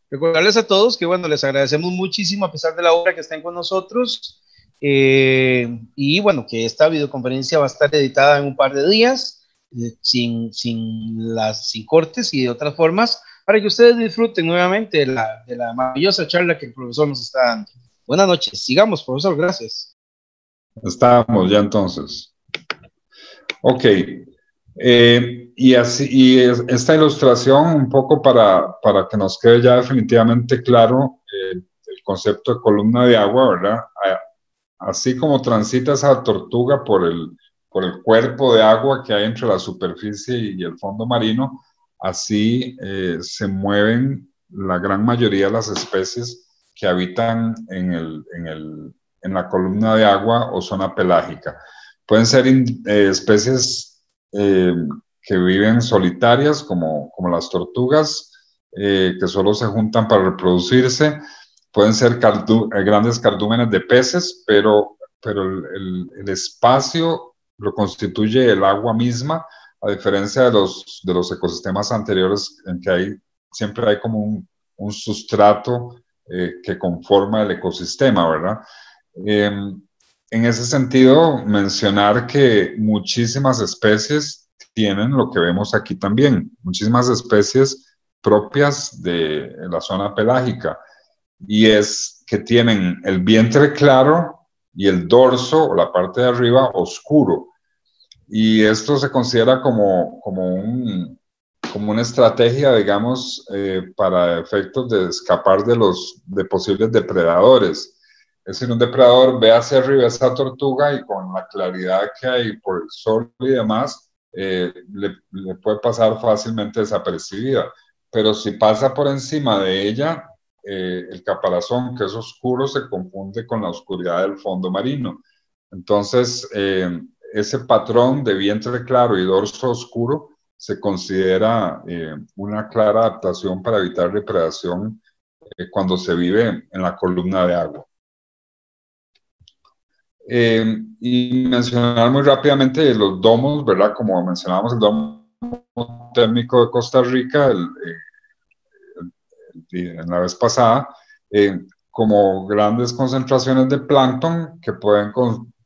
Recordarles a todos que, bueno, les agradecemos muchísimo a pesar de la hora que estén con nosotros. Y bueno, que esta videoconferencia va a estar editada en un par de días, sin cortes y de otras formas, para que ustedes disfruten nuevamente de la maravillosa charla que el profesor nos está dando. Buenas noches. Sigamos, profesor. Gracias.
Estamos ya entonces. Ok. Esta ilustración, un poco para que nos quede ya definitivamente claro el concepto de columna de agua, ¿verdad? Así como transita esa tortuga por el cuerpo de agua que hay entre la superficie y el fondo marino, así se mueven la gran mayoría de las especies que habitan en la columna de agua o zona pelágica. Pueden ser especies que viven solitarias, como las tortugas, que solo se juntan para reproducirse. Pueden ser grandes cardúmenes de peces, pero el espacio lo constituye el agua misma, a diferencia de los ecosistemas anteriores en que siempre hay como un sustrato que conforma el ecosistema, ¿verdad? En ese sentido, mencionar que muchísimas especies tienen lo que vemos aquí también, muchísimas especies propias de la zona pelágica, y es que tienen el vientre claro y el dorso o la parte de arriba oscuro, y esto se considera como como una estrategia, digamos, para efectos de escapar de posibles depredadores. Es decir, un depredador ve hacia arriba a esa tortuga y con la claridad que hay por el sol y demás, le puede pasar fácilmente desapercibida. Pero si pasa por encima de ella, el caparazón, que es oscuro, se confunde con la oscuridad del fondo marino. Entonces, ese patrón de vientre claro y dorso oscuro se considera una clara adaptación para evitar depredación cuando se vive en la columna de agua. Y mencionar muy rápidamente los domos, ¿verdad? Como mencionábamos, el domo térmico de Costa Rica en la vez pasada, como grandes concentraciones de plancton que pueden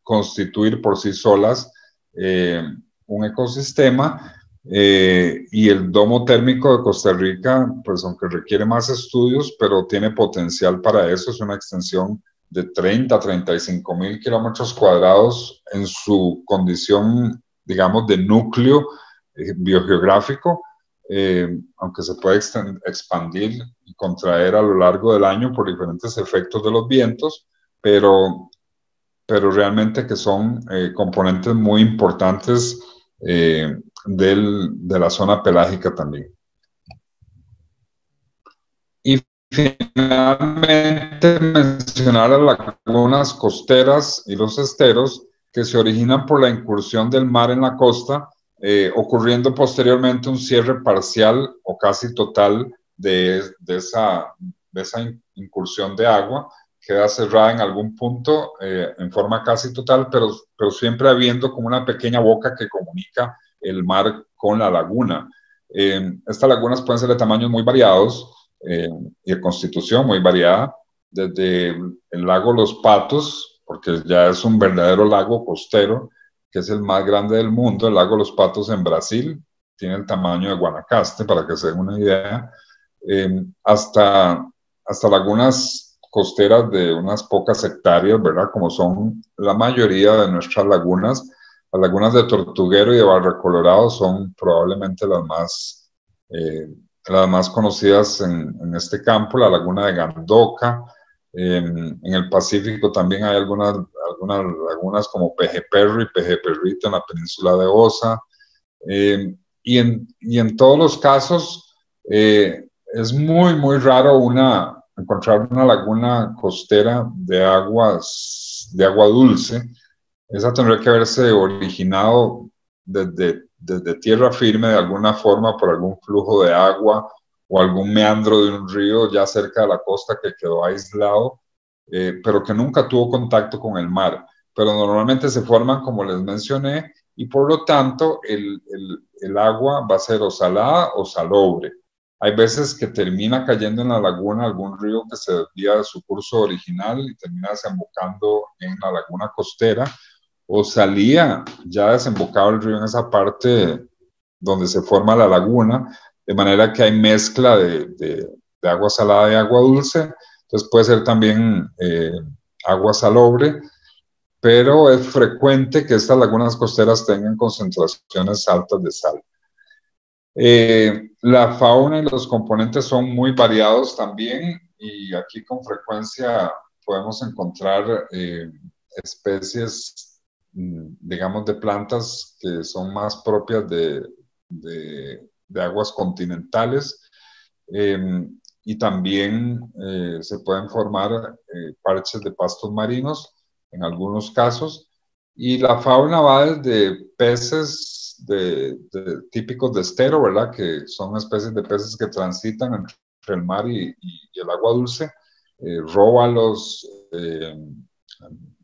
constituir por sí solas un ecosistema. Y el domo térmico de Costa Rica, pues aunque requiere más estudios, pero tiene potencial para eso, es una extensión de 30 a 35 mil kilómetros cuadrados en su condición, digamos, de núcleo biogeográfico, aunque se puede expandir y contraer a lo largo del año por diferentes efectos de los vientos, pero realmente que son componentes muy importantes de la zona pelágica también. Y finalmente mencionar las lagunas costeras y los esteros que se originan por la incursión del mar en la costa, ocurriendo posteriormente un cierre parcial o casi total de esa incursión de agua. Queda cerrada en algún punto en forma casi total, pero siempre habiendo como una pequeña boca que comunica el mar con la laguna. Estas lagunas pueden ser de tamaños muy variados y de constitución muy variada, desde el lago Los Patos, porque ya es un verdadero lago costero, que es el más grande del mundo. El lago Los Patos en Brasil tiene el tamaño de Guanacaste, para que se den una idea, hasta lagunas costeras de unas pocas hectáreas, ¿verdad? Como son la mayoría de nuestras lagunas. Las lagunas de Tortuguero y de Barra Colorado son probablemente las más conocidas en este campo. La laguna de Gandoca. En el Pacífico también hay algunas lagunas como Peje Perro y Peje Perrito en la península de Osa. Y en todos los casos es muy, muy raro encontrar una laguna costera de agua dulce. Esa tendría que haberse originado desde tierra firme de alguna forma por algún flujo de agua o algún meandro de un río ya cerca de la costa que quedó aislado, pero que nunca tuvo contacto con el mar. Pero normalmente se forman, como les mencioné, y por lo tanto el agua va a ser o salada o salobre. Hay veces que termina cayendo en la laguna algún río que se desvía de su curso original y termina desembocando en la laguna costera, o salía ya desembocado el río en esa parte donde se forma la laguna, de manera que hay mezcla de agua salada y agua dulce. Entonces puede ser también agua salobre, pero es frecuente que estas lagunas costeras tengan concentraciones altas de sal. La fauna y los componentes son muy variados también, y aquí con frecuencia podemos encontrar especies, digamos, de plantas que son más propias de aguas continentales, y también se pueden formar parches de pastos marinos en algunos casos, y la fauna va desde peces típicos de estero, ¿verdad? Que son especies de peces que transitan entre el mar y el agua dulce, róbalos,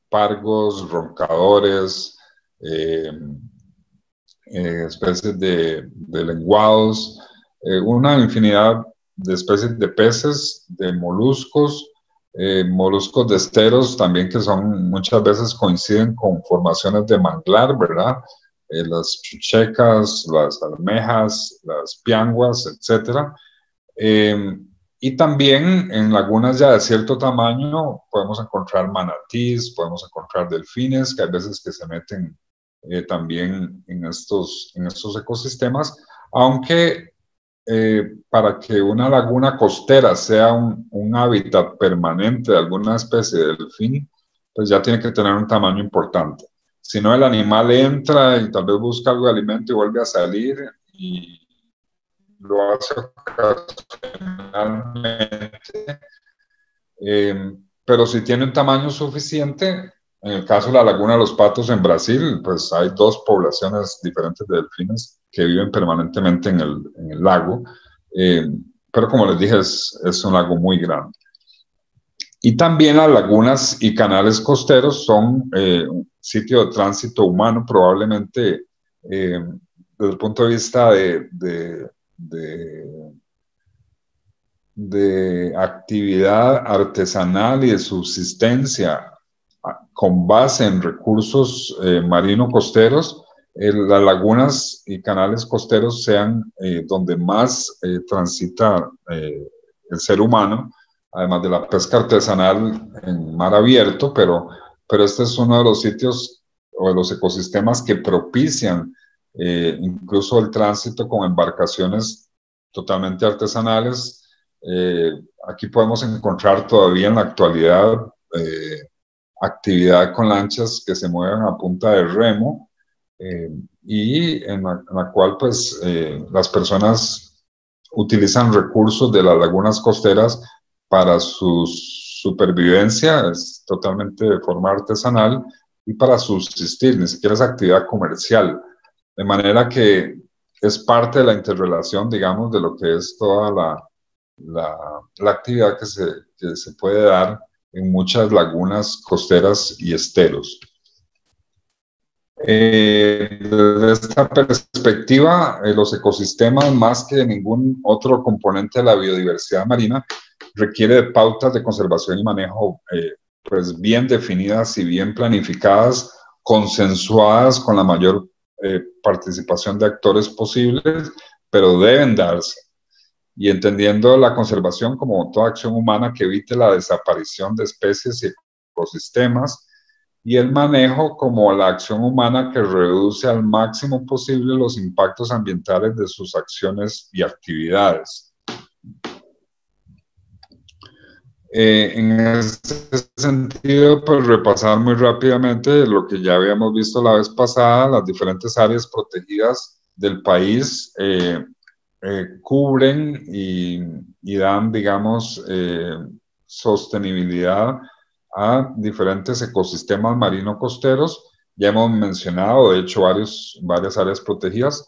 pargos, roncadores, especies de lenguados, una infinidad de especies de peces, de moluscos, moluscos de esteros también, que son muchas veces coinciden con formaciones de manglar, ¿verdad? Las chuchecas, las almejas, las pianguas, etc. Y también en lagunas ya de cierto tamaño podemos encontrar manatís, podemos encontrar delfines, que hay veces que se meten también en estos ecosistemas, aunque para que una laguna costera sea un hábitat permanente de alguna especie de delfín, pues ya tiene que tener un tamaño importante. Si no, el animal entra y tal vez busca algo de alimento y vuelve a salir y lo hace ocasionalmente. Pero si tiene un tamaño suficiente, en el caso de la Laguna de los Patos en Brasil, pues hay dos poblaciones diferentes de delfines que viven permanentemente en el lago. Pero como les dije, es un lago muy grande. Y también las lagunas y canales costeros son un sitio de tránsito humano, probablemente desde el punto de vista de actividad artesanal y de subsistencia con base en recursos marino-costeros, las lagunas y canales costeros sean donde más transita el ser humano, además de la pesca artesanal en mar abierto, pero este es uno de los sitios o de los ecosistemas que propician incluso el tránsito con embarcaciones totalmente artesanales. Aquí podemos encontrar todavía en la actualidad actividad con lanchas que se mueven a punta de remo y en la cual pues las personas utilizan recursos de las lagunas costeras para su supervivencia, es totalmente de forma artesanal y para subsistir, ni siquiera es actividad comercial, de manera que es parte de la interrelación, digamos, de lo que es toda la actividad que se puede dar en muchas lagunas costeras y esteros. Desde esta perspectiva, los ecosistemas, más que ningún otro componente de la biodiversidad marina, requiere de pautas de conservación y manejo pues bien definidas y bien planificadas, consensuadas con la mayor participación de actores posibles, pero deben darse. Y entendiendo la conservación como toda acción humana que evite la desaparición de especies y ecosistemas, y el manejo como la acción humana que reduce al máximo posible los impactos ambientales de sus acciones y actividades. En este sentido, pues repasar muy rápidamente lo que ya habíamos visto la vez pasada, las diferentes áreas protegidas del país cubren y dan, digamos, sostenibilidad a diferentes ecosistemas marino-costeros. Ya hemos mencionado, de hecho, varias áreas protegidas,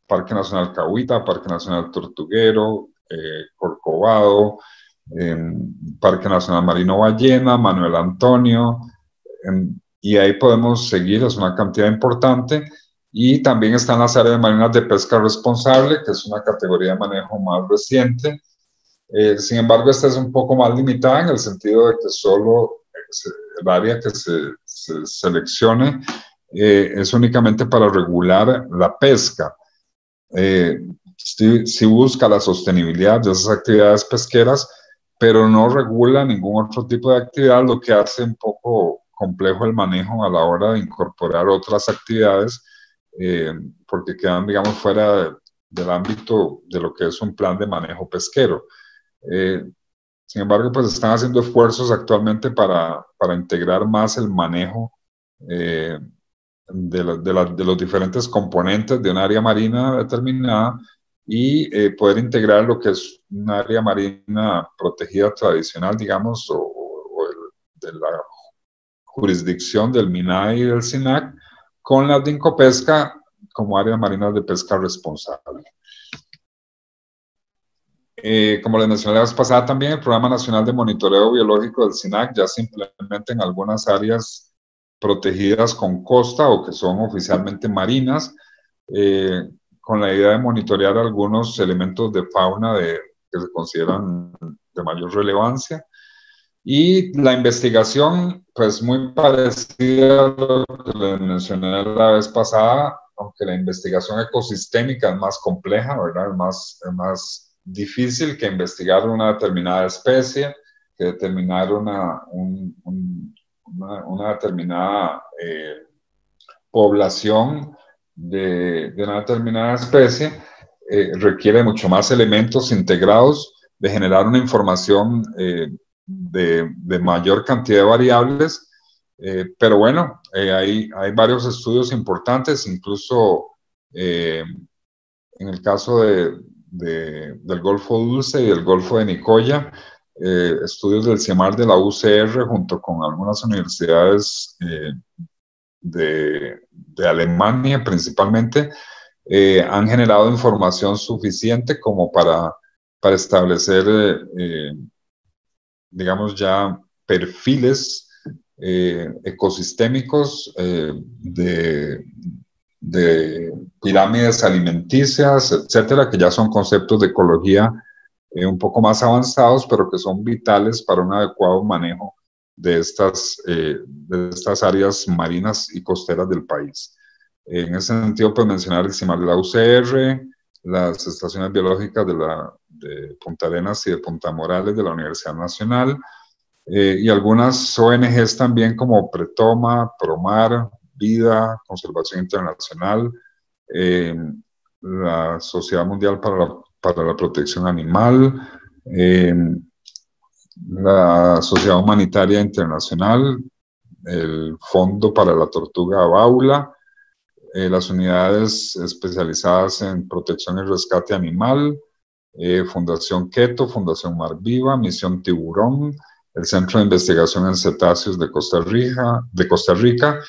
Parque Nacional Cahuita, Parque Nacional Tortuguero, Corcovado, Parque Nacional Marino Ballena, Manuel Antonio, y ahí podemos seguir, es una cantidad importante. Y también están las áreas marinas de pesca responsable, que es una categoría de manejo más reciente. Sin embargo, esta es un poco más limitada en el sentido de que solo el área que se seleccione es únicamente para regular la pesca. Sí busca la sostenibilidad de esas actividades pesqueras, pero no regula ningún otro tipo de actividad, lo que hace un poco complejo el manejo a la hora de incorporar otras actividades, porque quedan, digamos, fuera del ámbito de lo que es un plan de manejo pesquero. Sin embargo, pues están haciendo esfuerzos actualmente para integrar más el manejo de los diferentes componentes de un área marina determinada y poder integrar lo que es un área marina protegida tradicional, digamos, o de la jurisdicción del MINAE y del SINAC, con las de Incopesca como áreas marinas de pesca responsable. Como les mencioné la vez pasada también, el Programa Nacional de Monitoreo Biológico del SINAC ya se implementa en algunas áreas protegidas con costa o que son oficialmente marinas, con la idea de monitorear algunos elementos de fauna que se consideran de mayor relevancia. Y la investigación, pues muy parecida a lo que les mencioné la vez pasada, aunque la investigación ecosistémica es más compleja, ¿verdad? Es más difícil que investigar una determinada especie, que determinar una determinada población de una determinada especie. requiere mucho más elementos integrados, de generar una información de mayor cantidad de variables, pero bueno, hay varios estudios importantes, incluso en el caso del Golfo Dulce y del Golfo de Nicoya, estudios del CIEMAR de la UCR junto con algunas universidades de Alemania principalmente, han generado información suficiente como para establecer, digamos, ya perfiles ecosistémicos de pirámides alimenticias, etcétera, que ya son conceptos de ecología un poco más avanzados, pero que son vitales para un adecuado manejo de estas áreas marinas y costeras del país. En ese sentido, pues mencionar el CIMAR de la UCR, las estaciones biológicas de Punta Arenas y de Punta Morales de la Universidad Nacional, y algunas ONGs también como Pretoma, Promar, Vida, Conservación Internacional, la Sociedad Mundial para la Protección Animal, la Sociedad Humanitaria Internacional, el Fondo para la Tortuga Baula, las unidades especializadas en protección y rescate animal, Fundación Keto, Fundación Mar Viva, Misión Tiburón, el Centro de Investigación en Cetáceos de Costa Rica,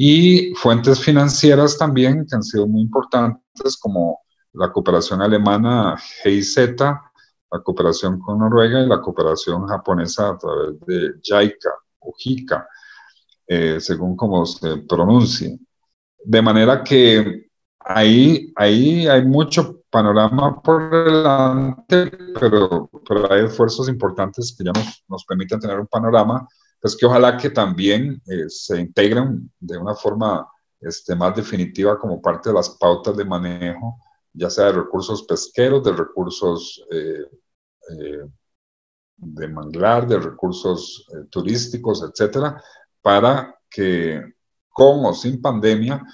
y fuentes financieras también que han sido muy importantes, como la cooperación alemana GIZ, la cooperación con Noruega y la cooperación japonesa a través de JICA o JICA, según como se pronuncie. De manera que ahí hay mucho panorama por delante, pero hay esfuerzos importantes que ya nos permiten tener un panorama, pues que ojalá que también se integren de una forma más definitiva como parte de las pautas de manejo, ya sea de recursos pesqueros, de recursos de manglar, de recursos turísticos, etcétera, para que con o sin pandemia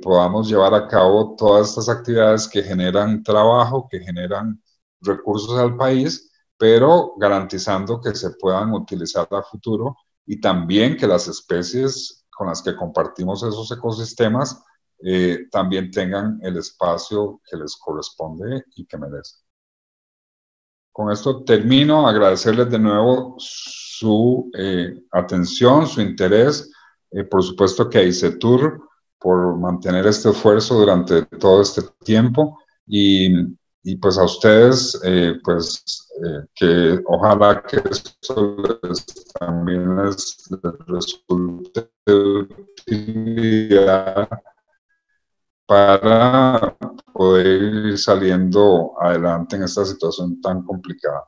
podamos llevar a cabo todas estas actividades que generan trabajo, que generan recursos al país, pero garantizando que se puedan utilizar a futuro y también que las especies con las que compartimos esos ecosistemas también tengan el espacio que les corresponde y que merecen. Con esto termino, agradecerles de nuevo su atención, su interés, por supuesto que a ICETUR por mantener este esfuerzo durante todo este tiempo, y pues a ustedes, que ojalá que esto también les resulte de utilidad para poder ir saliendo adelante en esta situación tan complicada.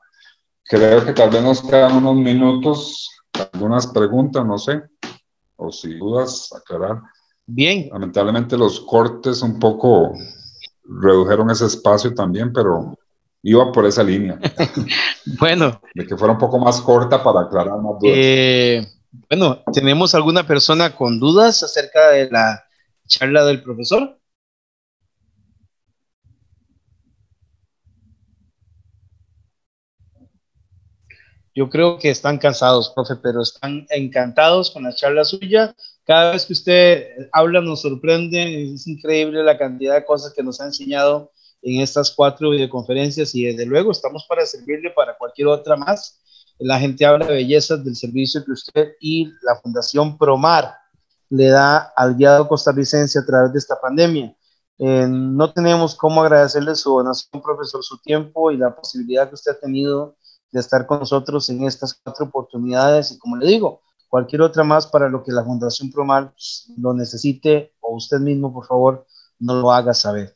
Creo que tal vez nos quedan unos minutos, algunas preguntas, no sé, o si dudas, aclarar.
Bien.
Lamentablemente los cortes un poco redujeron ese espacio también, pero iba por esa línea.
Bueno.
De que fuera un poco más corta para aclarar más dudas.
Bueno, ¿tenemos alguna persona con dudas acerca de la charla del profesor? Yo creo que están cansados, profe, pero están encantados con la charla suya. Cada vez que usted habla nos sorprende, es increíble la cantidad de cosas que nos ha enseñado en estas 4 videoconferencias, y desde luego estamos para servirle para cualquier otra más. La gente habla de bellezas del servicio que usted y la Fundación Promar le da al guiado costarricense a través de esta pandemia. No tenemos cómo agradecerle su donación, profesor, su tiempo y la posibilidad que usted ha tenido de estar con nosotros en estas 4 oportunidades, y como le digo, cualquier otra más para lo que la Fundación Promar lo necesite, o usted mismo, por favor, no lo haga saber.